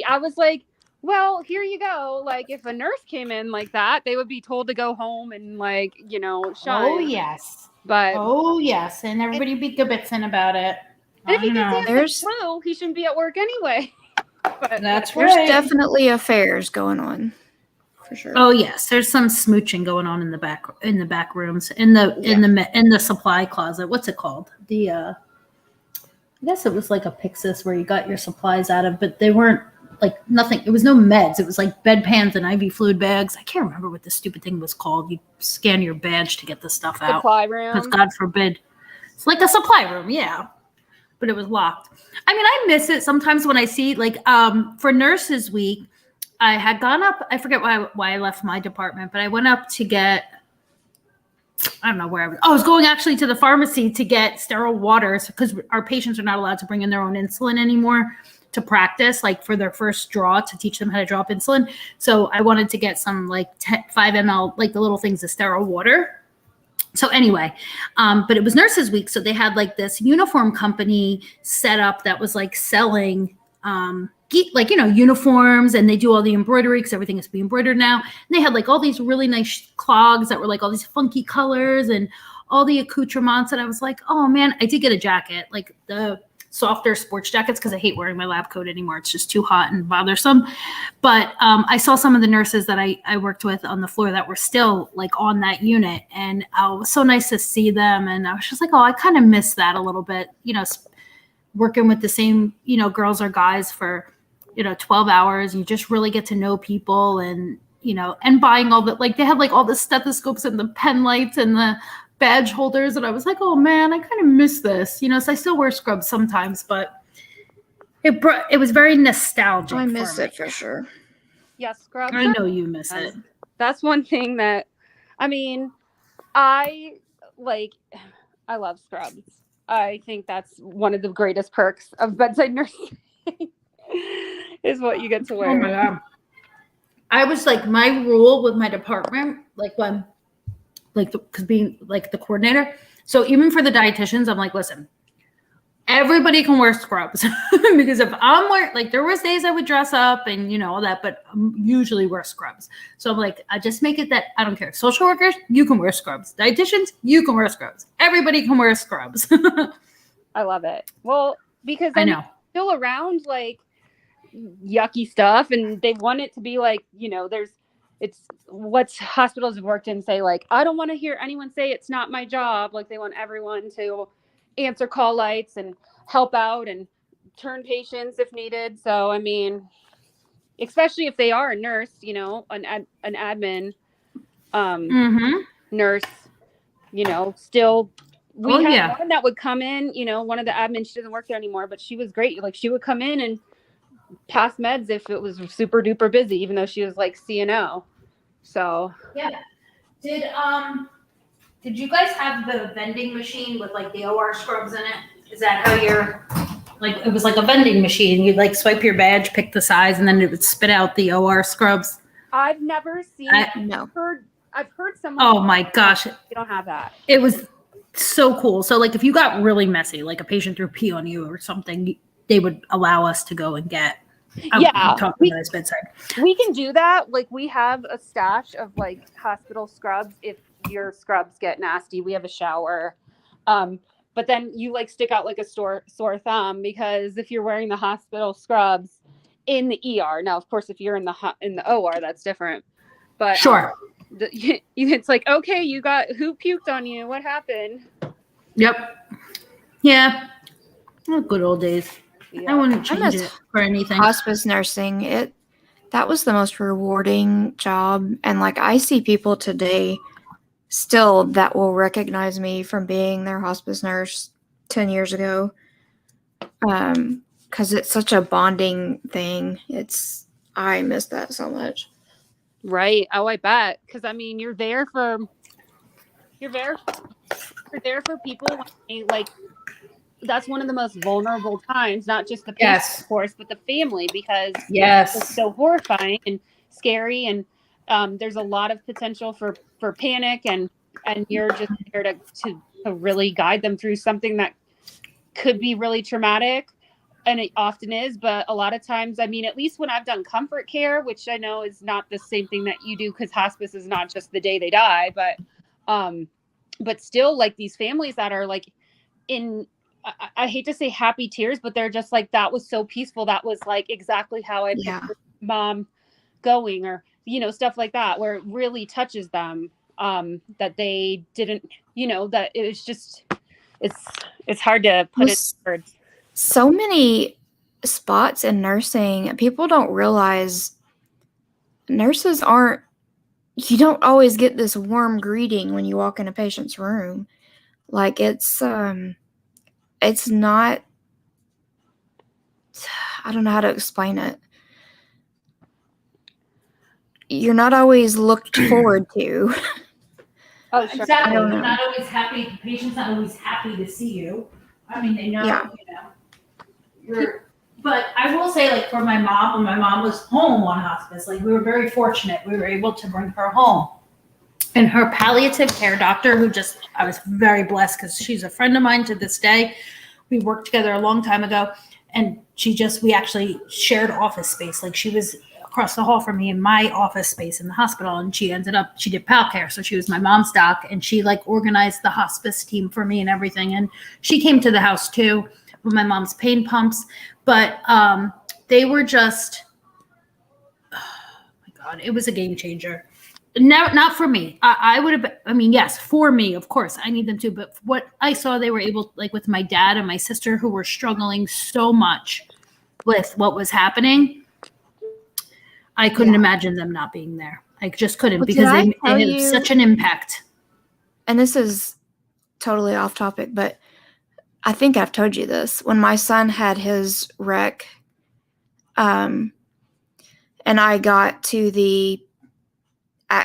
I was like, Well, here you go. Like if a nurse came in like that, they would be told to go home and like, shine. Oh yes. But Oh yes, and everybody be kibitzing about it. and if I he thinks know. he has the flu, he shouldn't be at work anyway. But That's There's right. definitely affairs going on, for sure. Oh yes, there's some smooching going on in the back rooms in the supply closet. What's it called? I guess it was like a Pyxis where you got your supplies out of, but they weren't like nothing. It was no meds. It was like bedpans and IV fluid bags. I can't remember what the stupid thing was called. You scan your badge to get the stuff out. supply room. Because God forbid, it's like a supply room, yeah. But it was locked. I mean, I miss it sometimes when I see like for Nurses Week, I had gone up. I forget why I left my department, but I went up to get. I don't know where I was. Oh, I was going actually to the pharmacy to get sterile waters because our patients are not allowed to bring in their own insulin anymore to practice, like for their first draw to teach them how to drop insulin. So I wanted to get some like 5 ml, like the little things of sterile water. So anyway, but it was Nurses Week. So they had like this uniform company set up that was like selling like, uniforms, and they do all the embroidery because everything has to be embroidered now. And they had like all these really nice clogs that were like all these funky colors and all the accoutrements. And I was like, oh man, I did get a jacket, like the softer sports jackets, because I hate wearing my lab coat anymore. It's just too hot and bothersome. But I saw some of the nurses that I worked with on the floor that were still like on that unit, and it was so nice to see them. And I was just like, oh, I kind of miss that a little bit, working with the same, girls or guys for 12 hours. You just really get to know people, and and buying all the, like, they had like all the stethoscopes and the pen lights and the badge holders, and I was like, oh man, I kind of miss this. So I still wear scrubs sometimes, but it was very nostalgic. I miss it for sure. Yeah, scrubs. I know you miss it. That's one thing that, I mean, I love scrubs. I think that's one of the greatest perks of bedside nursing is what you get to wear. Oh my God. I was like, my rule with my department, like when, like, because being like the coordinator. So even for the dietitians, I'm like, listen, everybody can wear scrubs because if I'm wearing, like, there was days I would dress up and all that, but I usually wear scrubs. So I'm like, I just make it that I don't care. Social workers, you can wear scrubs. Dietitians, you can wear scrubs. Everybody can wear scrubs. I love it. Well, because I know. still around like yucky stuff, and they want it to be like, it's what hospitals have worked in, say like, I don't want to hear anyone say it's not my job. Like they want everyone to answer call lights and help out and turn patients if needed. So I mean, especially if they are a nurse, an admin nurse, still. We had one that would come in, one of the admins, she doesn't work there anymore, but she was great. Like she would come in and pass meds if it was super duper busy, even though she was like CNO. So yeah. Did you guys have the vending machine with like the OR scrubs in it? Is that how you're like, it was like a vending machine. You'd like swipe your badge, pick the size, and then it would spit out the OR scrubs? I've never seen No. I've heard someone. Oh my gosh. You don't have that. It was so cool. So like if you got really messy, like a patient threw pee on you or something, they would allow us to go and get. Talking about his bedside. We can do that. Like we have a stash of like hospital scrubs. If your scrubs get nasty, we have a shower. But then you like stick out like a sore thumb, because if you're wearing the hospital scrubs in the ER, now of course if you're in the OR, that's different. But sure. It's like, okay, who puked on you? What happened? Yep. Yeah. Oh, good old days. Yeah. I wouldn't change it for anything. Hospice nursing, that was the most rewarding job. And like I see people today still that will recognize me from being their hospice nurse 10 years ago. Because it's such a bonding thing. I miss that so much. Right. Oh, I bet. Because I mean, you're there for people when they, like, that's one of the most vulnerable times, not just the patient, of course, but the family, because it's so horrifying and scary, and there's a lot of potential for panic, and you're just there to really guide them through something that could be really traumatic. and it often is, but a lot of times, I mean, at least when I've done comfort care, which I know is not the same thing that you do, because hospice is not just the day they die, but still, like, these families that are like in, I hate to say happy tears, but they're just like, that was so peaceful. That was like exactly how I Yeah. pictured mom going, or, you know, stuff like that, where it really touches them, that they didn't, you know, that it was just, it's hard to put it in words. So many spots in nursing, people don't realize nurses aren't, you don't always get this warm greeting when you walk in a patient's room. Like, it's not, I don't know how to explain it. You're not always looked forward to. Oh, sure. Exactly. I don't You're know. not always happy. The patient's not always happy to see you. I mean, they know, Yeah. you know, but I will say, like, for my mom, when my mom was home on hospice, like, we were very fortunate. We were able to bring her home. And her palliative care doctor, I was very blessed because she's a friend of mine to this day. We worked together a long time ago. And we actually shared office space. Like, she was across the hall from me in my office space in the hospital. And she did pal care. So she was my mom's doc, and she like organized the hospice team for me and everything. And she came to the house too with my mom's pain pumps. But they were just, oh my God, it was a game changer. Not for me. I would have, I mean, yes, for me, of course, I need them too. But what I saw, they were able, like with my dad and my sister, who were struggling so much with what was happening, I couldn't imagine them not being there. I just couldn't, because they had such an impact. And this is totally off topic, but I think I've told you this. When my son had his wreck, and I got to the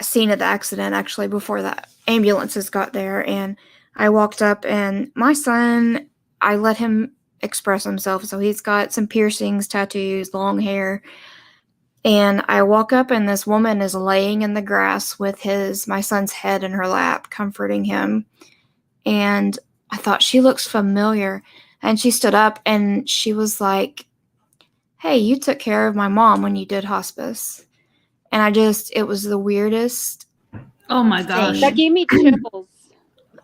scene of the accident, actually, before the ambulances got there, and I walked up, and my son, I let him express himself. So he's got some piercings, tattoos, long hair. And I walk up, and this woman is laying in the grass with my son's head in her lap, comforting him. And I thought, she looks familiar. And she stood up, and she was like, "Hey, you took care of my mom when you did hospice." And it was the weirdest. Oh my gosh. That gave me chills.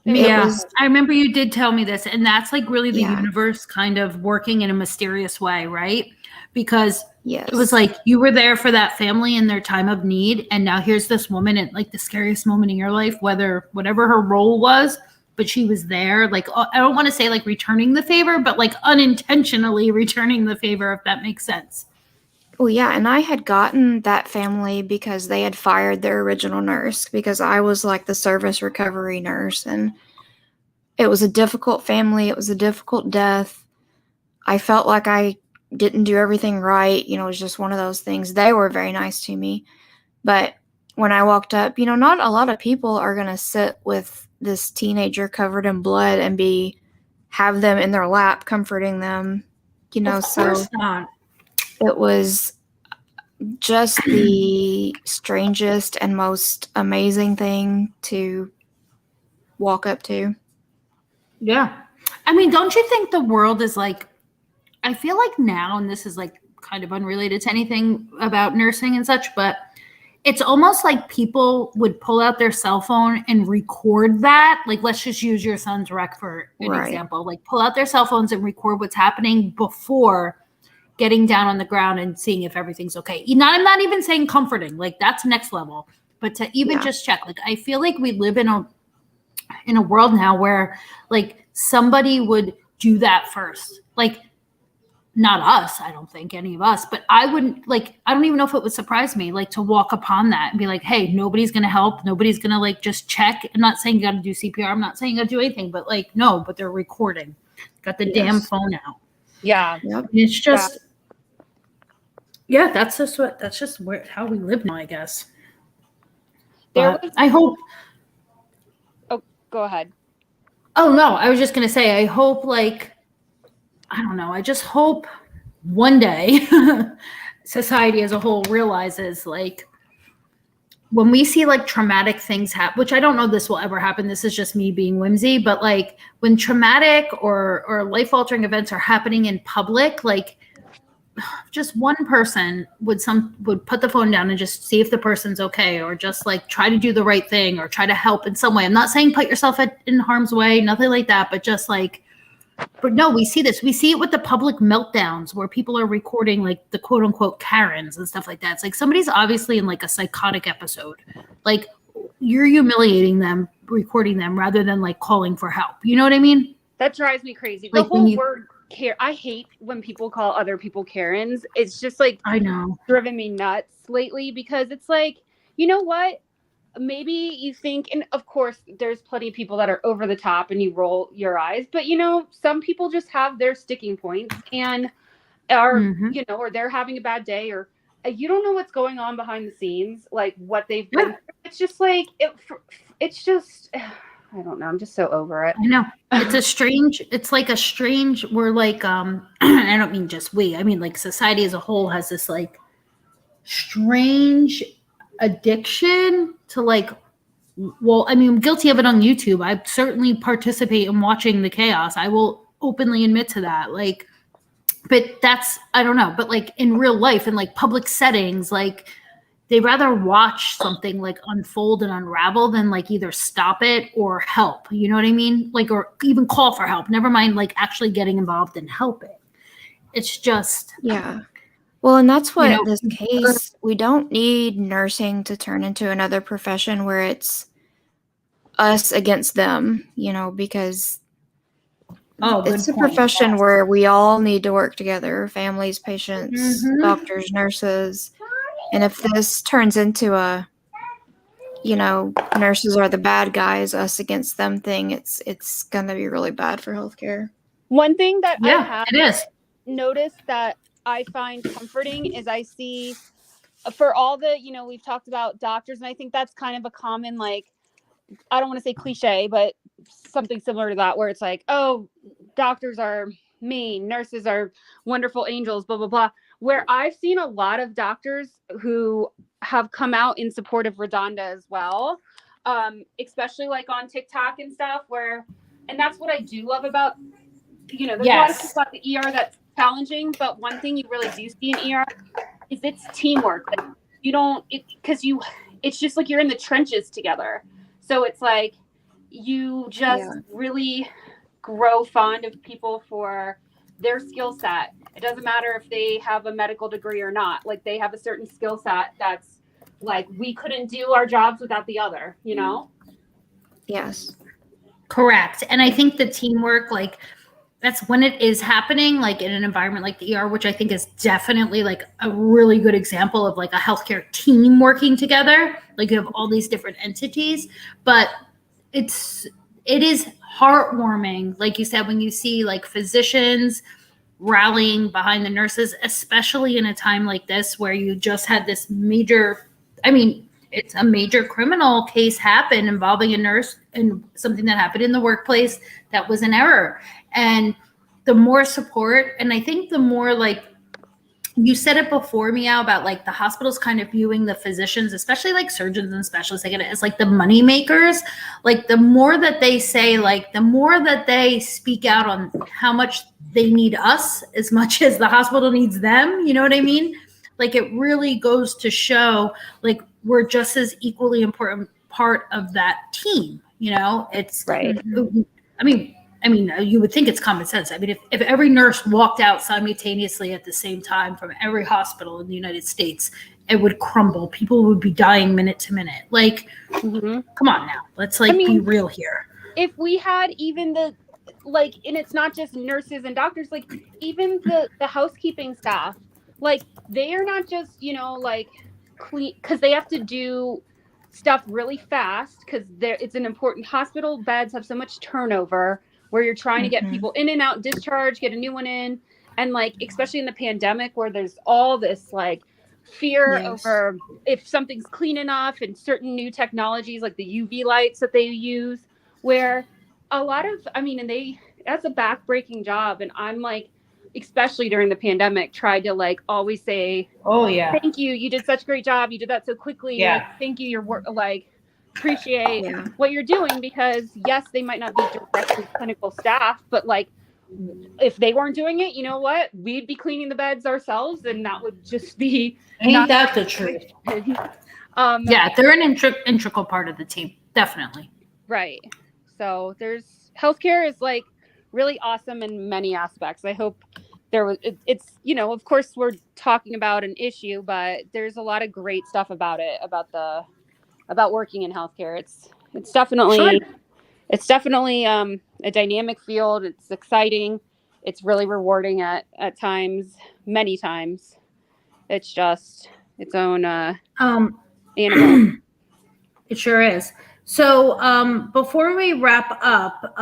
I remember you did tell me this, and that's like really the universe kind of working in a mysterious way, right? Because it was like you were there for that family in their time of need, and now here's this woman at like the scariest moment in your life, whatever her role was, but she was there. Like, I don't want to say like returning the favor, but like unintentionally returning the favor, if that makes sense. Well, yeah, and I had gotten that family because they had fired their original nurse, because I was like the service recovery nurse, and it was a difficult family. It was a difficult death. I felt like I didn't do everything right. You know, it was just one of those things. They were very nice to me. But when I walked up, you know, not a lot of people are going to sit with this teenager covered in blood and have them in their lap comforting them, you know. Of course not. It was just the strangest and most amazing thing to walk up to. Yeah. I mean, don't you think the world is like, I feel like now, and this is like kind of unrelated to anything about nursing and such, but it's almost like people would pull out their cell phone and record that. Like, let's just use your son's wreck for an example. Like, pull out their cell phones and record what's happening before getting down on the ground and seeing if everything's okay. I'm not even saying comforting, like that's next level, but to even just check. Like, I feel like we live in a world now where like somebody would do that first. Like, not us, I don't think any of us, but I wouldn't, like, I don't even know if it would surprise me, like, to walk upon that and be like, hey, nobody's going to help. Nobody's going to like just check. I'm not saying you got to do CPR. I'm not saying you got to do anything, but like, no, but they're recording. Got the damn phone out. Yeah. It's just, that's just how we live now, I guess. I hope. Oh, go ahead. Oh no, I was just going to say, I hope, like, I don't know. I just hope one day society as a whole realizes, like, when we see like traumatic things happen, which I don't know this will ever happen, this is just me being whimsy, but like when traumatic or life altering events are happening in public, like just one person would put the phone down and just see if the person's okay, or just like try to do the right thing or try to help in some way. I'm not saying put yourself in harm's way, nothing like that, but just like, but no, we see this. We see it with the public meltdowns where people are recording like the quote unquote Karens and stuff like that. It's like somebody's obviously in like a psychotic episode. Like you're humiliating them, recording them rather than like calling for help. You know what I mean? That drives me crazy. Like The whole word care. I hate when people call other people Karens. It's just like, I know, driven me nuts lately, because it's like, you know what? Maybe you think, and of course there's plenty of people that are over the top and you roll your eyes, but you know, some people just have their sticking points and are, you know, or they're having a bad day, or you don't know what's going on behind the scenes, like what they've been through. It's just like, it's just, I don't know. I'm just so over it. I know. It's like a strange, we're like, I don't mean just we, I mean like society as a whole has this like strange addiction to like, well, I mean, I'm guilty of it on YouTube. I certainly participate in watching the chaos. I will openly admit to that. Like, but that's, I don't know, but like in real life, in like public settings, like they'd rather watch something like unfold and unravel than like either stop it or help. You know what I mean? Like, or even call for help. Never mind like actually getting involved and helping. It's just, Yeah. Well, and that's what, you know, this case, we don't need nursing to turn into another profession where it's us against them, you know, because it's a profession where we all need to work together, families, patients, doctors, nurses. And if this turns into a, you know, nurses are the bad guys, us against them thing, it's going to be really bad for healthcare. One thing that I yeah, have it is. noticed that I find comforting is I see, for all the, you know, we've talked about doctors, and I think that's kind of a common, like, I don't want to say cliche, but something similar to that, where it's like, oh, doctors are mean, nurses are wonderful angels, blah, blah, blah. Where I've seen a lot of doctors who have come out in support of RaDonda as well, especially like on TikTok and stuff, where, and that's what I do love about, you know, there's a lot of stuff about the ER that's challenging, but one thing you really do see in ER is it's teamwork. Like, you don't, it's just like you're in the trenches together. So it's like you just really grow fond of people for their skill set. It doesn't matter if they have a medical degree or not. Like, they have a certain skill set that's like, we couldn't do our jobs without the other, you know? Yes. Correct. And I think the teamwork, like, that's when it is happening, like in an environment like the ER, which I think is definitely like a really good example of like a healthcare team working together. Like, you have all these different entities, but it is heartwarming, like you said, when you see like physicians rallying behind the nurses, especially in a time like this where you just had this major, I mean, it's a major criminal case happen involving a nurse and something that happened in the workplace that was an error. And the more support, and I think the more, like you said it before, Meow, about like the hospitals kind of viewing the physicians, especially like surgeons and specialists, like as like the money makers. Like, the more that they say, like the more that they speak out on how much they need us as much as the hospital needs them. You know what I mean? Like, it really goes to show like we're just as equally important part of that team. You know, it's Right. I mean, you would think it's common sense. I mean, if every nurse walked out simultaneously at the same time from every hospital in the United States, it would crumble. People would be dying minute to minute. Like, come on now. Let's like be real here. If we had even the, like, and it's not just nurses and doctors, like even the housekeeping staff, like they are not just, you know, like clean, because they have to do stuff really fast because it's an important hospital. Beds have so much turnover where you're trying to get people in and out, discharge, get a new one in. And like, especially in the pandemic where there's all this like fear over if something's clean enough, and certain new technologies like the UV lights that they use, where a lot of, I mean, and that's a backbreaking job. And I'm like, especially during the pandemic, tried to like always say, Oh yeah. thank you, you did such a great job, you did that so quickly. Yeah. Like, thank you, your work, like appreciate Yeah. what you're doing, because yes, they might not be directly clinical staff, but like if they weren't doing it, you know what, we'd be cleaning the beds ourselves, and that would just be Ain't that the truth? Yeah, they're an integral part of the team, definitely. Right. So there's healthcare is like really awesome in many aspects. I hope there was it's of course we're talking about an issue, but there's a lot of great stuff about it, about working in healthcare. It's definitely a dynamic field. It's exciting. It's really rewarding at times, many times. It's just its own animal. It sure is. So before we wrap up,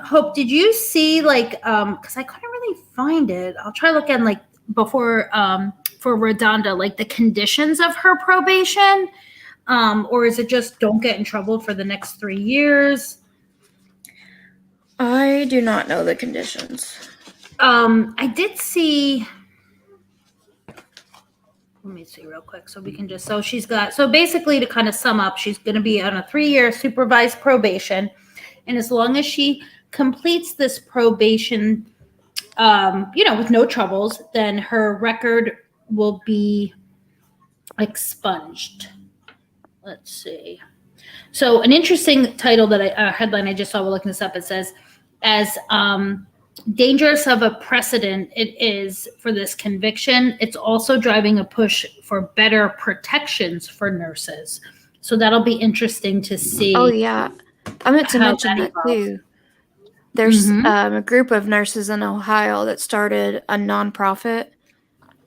Hope, did you see like because I couldn't really find it. I'll try looking like before for RaDonda, like the conditions of her probation. Or is it just don't get in trouble for the next 3 years? I do not know the conditions. I did see. Let me see real quick so we can just. So basically to kind of sum up, she's going to be on a 3-year supervised probation, and as long as she completes this probation, with no troubles, then her record will be expunged. Let's see. So an interesting title headline I just saw while looking this up, it says, as dangerous of a precedent it is for this conviction, it's also driving a push for better protections for nurses. So that'll be interesting to see. Oh yeah, I meant to mention that too. There's a group of nurses in Ohio that started a nonprofit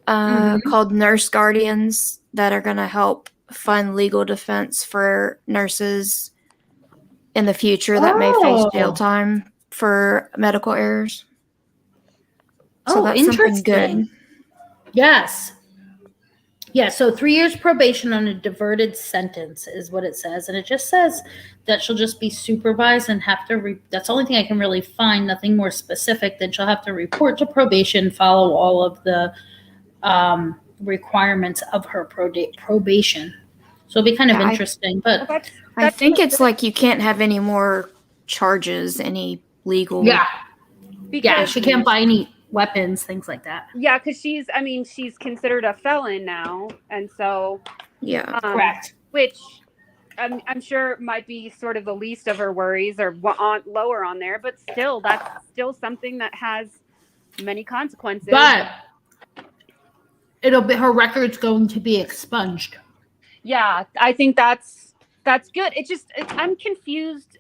called Nurse Guardians that are going to help fund legal defense for nurses in the future that may face jail time for medical errors. So that's something good. Yes. Yeah, so 3 years probation on a diverted sentence is what it says. And it just says that she'll just be supervised and have to, that's the only thing I can really find, nothing more specific than she'll have to report to probation, follow all of the requirements of her probation. So it'll be kind of interesting. But I think it's like you can't have any more charges, any legal. Yeah. Yeah, she can't buy any weapons, things like that. Yeah, because she's considered a felon now, and so correct. Which I'm sure might be sort of the least of her worries, or lower on there, but still, that's still something that has many consequences. But her record's going to be expunged. Yeah, I think that's good. I'm confused.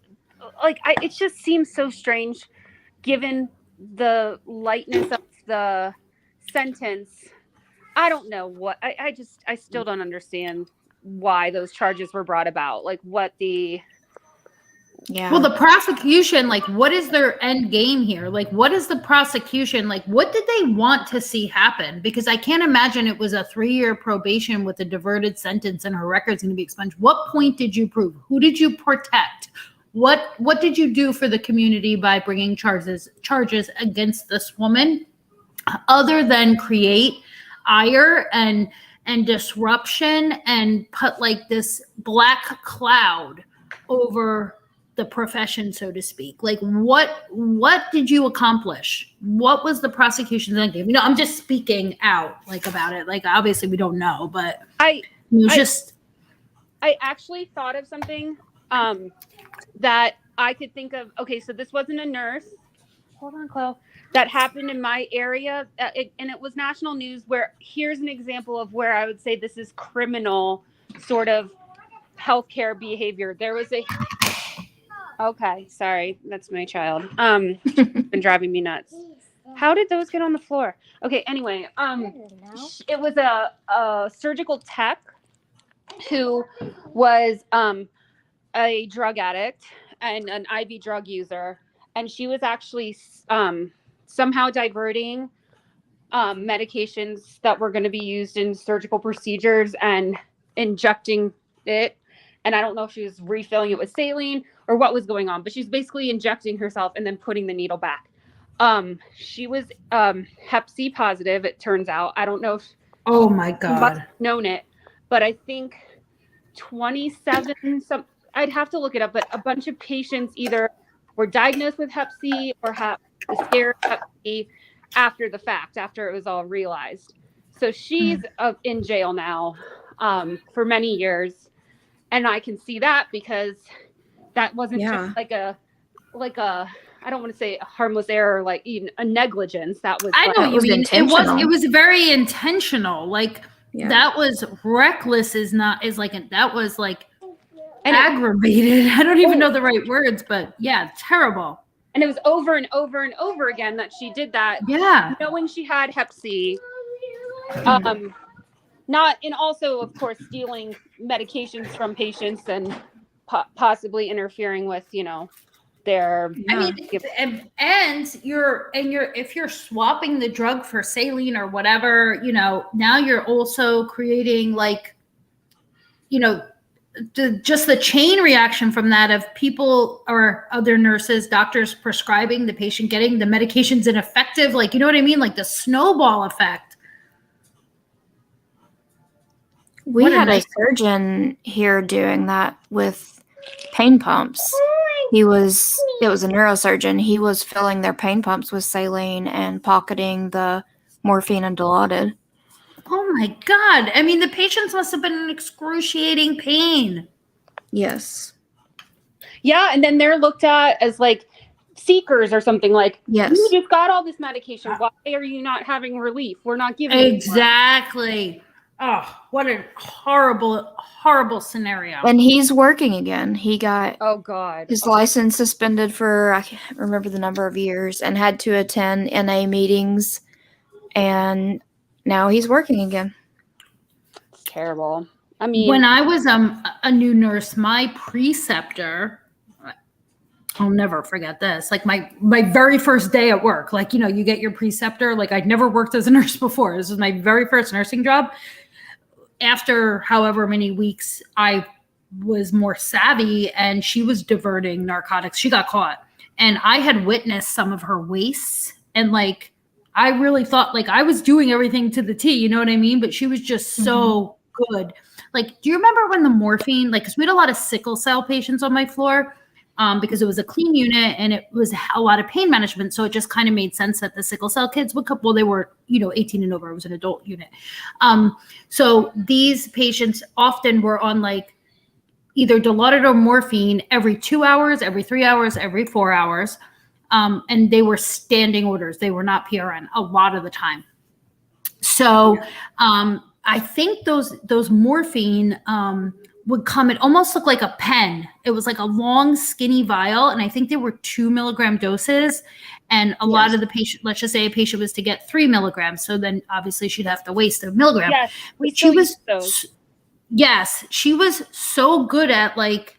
Like, it just seems so strange, given the lightness of the sentence. I don't know what I still don't understand why those charges were brought about. Like, what the well, the prosecution, like, what is their end game here? Like, what is the prosecution, like, what did they want to see happen? Because I can't imagine it was a 3-year probation with a diverted sentence and her record's going to be expunged. What point did you prove? Who did you protect? What did you do for the community by bringing charges against this woman, other than create ire and disruption and put like this black cloud over the profession, so to speak? Like, what did you accomplish? What was the prosecution's end game? I'm just speaking out like about it. Like, obviously we don't know, but I actually thought of something that I could think of. Okay, so this wasn't a nurse. Hold on, Chloe. That happened in my area, and it was national news. Where here's an example of where I would say this is criminal sort of healthcare behavior. There was a. Okay, sorry, that's my child. Been driving me nuts. How did those get on the floor? Okay, anyway, it was a surgical tech who was a drug addict and an IV drug user, and she was actually somehow diverting medications that were going to be used in surgical procedures and injecting it. And I don't know if she was refilling it with saline or what was going on, but she's basically injecting herself and then putting the needle back. She was Hep C positive, it turns out. I don't know if Oh my you must God. have known it, but I think 27 some, I'd have to look it up, but a bunch of patients either were diagnosed with Hep C or have the scare of Hep C after the fact, after it was all realized. So she's in jail now for many years, and I can see that because that wasn't just like a I don't want to say a harmless error, like even a negligence. That was I know like, what you was mean. intentional. It was very intentional. Like Yeah. that was reckless that was like and it, aggravated. I don't even know the right words, but yeah, terrible. and it was over and over and over again that she did that, Yeah. knowing she had Hep C. Not, and also of course stealing medications from patients and possibly interfering with, their. I mean, and you're if you're swapping the drug for saline or whatever, now you're also creating like, just the chain reaction from that of people or other nurses, doctors prescribing, the patient getting the medications ineffective. Like, you know what I mean? Like the snowball effect. We What a had a nice- surgeon here doing that with pain pumps. It was a neurosurgeon. He was filling their pain pumps with saline and pocketing the morphine and Dilaudid. Oh my God. I mean, the patients must have been in excruciating pain. Yes. Yeah, and then they're looked at as like seekers or something, like, Yes. you just got all this medication. Why are you not having relief? We're not giving you more. Exactly. Oh, what a horrible, horrible scenario. And he's working again. He got Oh God. his license suspended for, I can't remember the number of years, and had to attend NA meetings. And now he's working again. It's terrible. I mean, When I was a new nurse, my preceptor, I'll never forget this. Like my very first day at work, like, you get your preceptor. Like I'd never worked as a nurse before. This was my very first nursing job. After however many weeks, I was more savvy and she was diverting narcotics. She got caught. And I had witnessed some of her wastes. And like, I really thought like I was doing everything to the T, you know what I mean? But she was just so good. Like, do you remember when the morphine, like, because we had a lot of sickle cell patients on my floor, because it was a clean unit and it was a lot of pain management. So it just kind of made sense that the sickle cell kids would come. Well, they were, 18 and over. It was an adult unit. So these patients often were on like either Dilaudid or morphine every 2 hours, every 3 hours, every 4 hours. And they were standing orders. They were not PRN a lot of the time. So I think those morphine would come, it almost looked like a pen. It was like a long skinny vial. And I think there were 2 milligram doses. And a lot of the patient, let's just say a patient was to get 3 milligrams. So then obviously she'd have to waste a milligram. yes, we But she still was, use those. yes, she was so good at like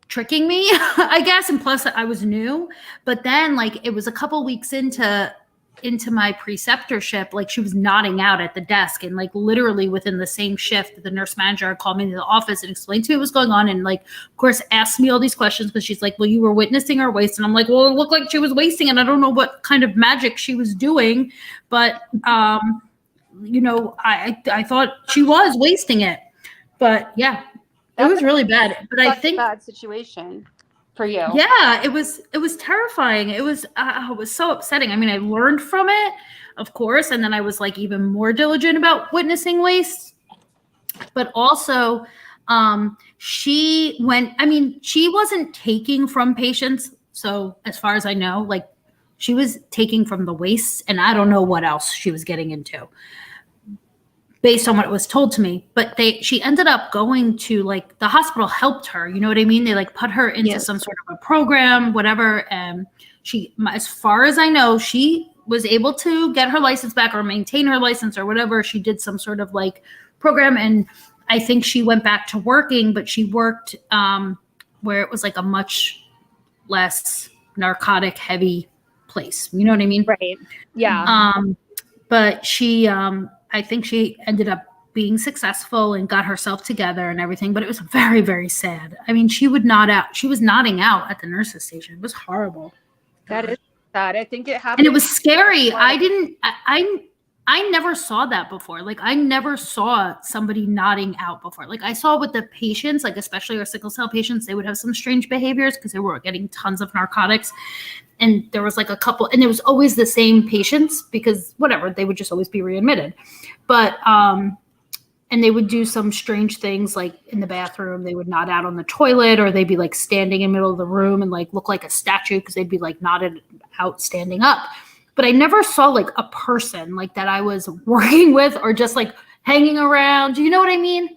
tricking me, I guess. And plus I was new, but then like it was a couple weeks into my preceptorship, like she was nodding out at the desk, and like literally within the same shift, the nurse manager called me to the office and explained to me what was going on, and like of course asked me all these questions because she's like, well, you were witnessing her waste. And I'm like, well, it looked like she was wasting, and I don't know what kind of magic she was doing, but I thought she was wasting it. But yeah, it was really bad. But I think bad situation for you. yeah, it was terrifying. It was so upsetting. I mean, I learned from it, of course, and then I was like even more diligent about witnessing waste. But also, she wasn't taking from patients. So as far as I know, like she was taking from the waste, and I don't know what else she was getting into, based on what was told to me. But she ended up going to, like, the hospital helped her, you know what I mean? They like put her into some sort of a program, whatever. And she, as far as I know, she was able to get her license back or maintain her license or whatever. She did some sort of like program. And I think she went back to working, but she worked where it was like a much less narcotic heavy place. You know what I mean? Right. Yeah. But she, I think she ended up being successful and got herself together and everything, but it was very, very sad. I mean, she was nodding out at the nurse's station. It was horrible. That is Sad. I think it happened. And it was scary. I never saw that before. Like, I never saw somebody nodding out before. Like, I saw with the patients, like especially our sickle cell patients, they would have some strange behaviors because they were getting tons of narcotics. And there was like a couple, and it was always the same patients because whatever, they would just always be readmitted. But and they would do some strange things, like in the bathroom, they would nod out on the toilet, or they'd be like standing in the middle of the room and like look like a statue because they'd be like nodded out standing up. But I never saw like a person like that I was working with or just like hanging around. Do you know what I mean?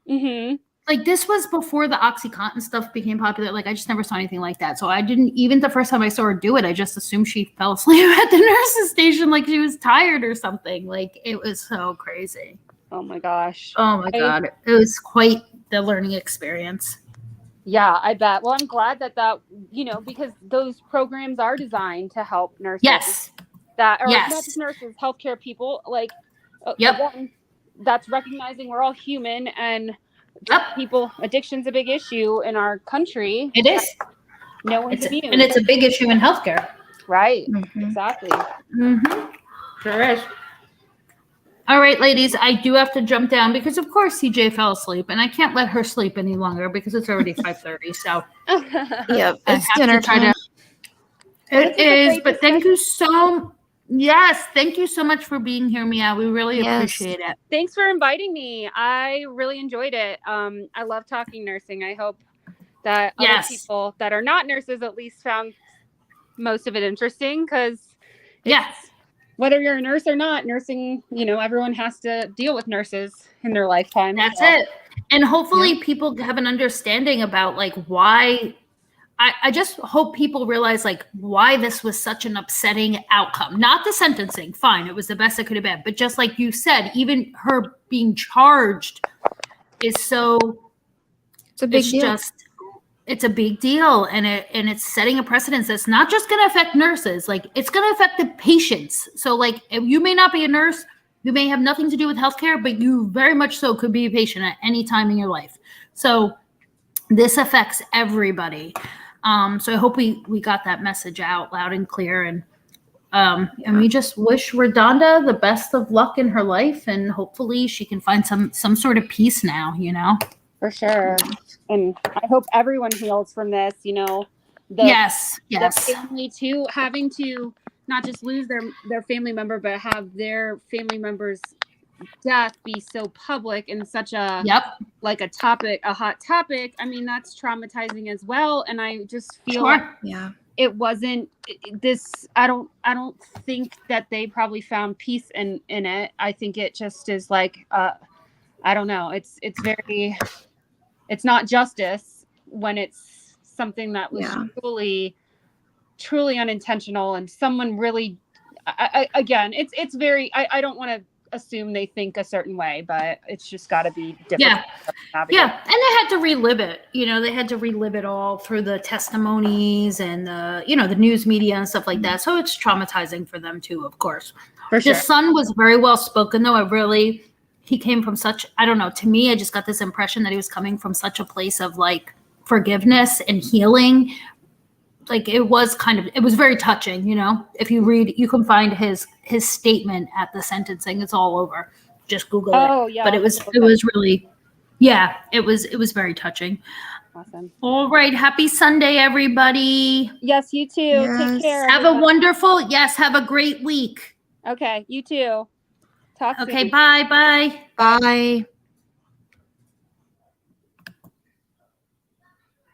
Mm-hmm. Like, this was before the OxyContin stuff became popular. Like, I just never saw anything like that. So I didn't, even the first time I saw her do it, I just assumed she fell asleep at the nurse's station, like she was tired or something. Like, it was so crazy. Oh my gosh. Oh my God. It was quite the learning experience. Yeah, I bet. Well, I'm glad that, because those programs are designed to help nurses. Yes. Not Yes. just nurses, healthcare people. Like, Yep. again, that's recognizing we're all human, and Yep. people, addiction's a big issue in our country. It is. No one's immune. And it's a big issue in healthcare. Right. Mhm. Exactly. Mm-hmm. Sure is. All right, ladies, I do have to jump down because, of course, CJ fell asleep, and I can't let her sleep any longer because it's already 5:30. So Yep, I it's have dinner to try time. It This was a is, great but thank you thank you so much for being here, Mia. We really Yes. appreciate it. Thanks for inviting me. I really enjoyed it. I love talking nursing. I hope that other Yes. people that are not nurses at least found most of it interesting, because Yes. whether you're a nurse or not, nursing, everyone has to deal with nurses in their lifetime. That's so. it. And hopefully people have an understanding about like why. I just hope people realize like why this was such an upsetting outcome. Not the sentencing, fine, it was the best it could have been. But just like you said, even her being charged is so. It's a big deal. It's a big deal, and it's setting a precedence that's not just going to affect nurses. Like, it's going to affect the patients. So like, if you may not be a nurse, you may have nothing to do with healthcare, but you very much so could be a patient at any time in your life. So this affects everybody. So I hope we got that message out loud and clear, and we just wish RaDonda the best of luck in her life, and hopefully she can find some sort of peace now, For sure. And I hope everyone heals from this, Yes. the family too, having to not just lose their family member, but have their family member's death be so public and such a like a hot topic. I mean, that's traumatizing as well. And I just feel like it wasn't this. I don't think that they probably found peace in it. I think it just is like I don't know. It's very. It's not justice when it's something that was truly unintentional, and someone really, again, it's very, I don't want to assume they think a certain way, but it's just got to be different. Yeah. And they had to relive it. They had to relive it all through the testimonies and the news media and stuff like that. So it's traumatizing for them too, of course. For sure. The son was very well spoken, though. He came from such, I don't know, to me, I just got this impression that he was coming from such a place of like forgiveness and healing. Like, it was very touching, if you read, you can find his statement at the sentencing. It's all over. Just Google it. Oh, yeah. But it was really, it was very touching. Awesome. All right. Happy Sunday, everybody. Yes, you too. Yes. Take care. Have a great week. Okay, you too. Talk soon. Okay, bye. Bye.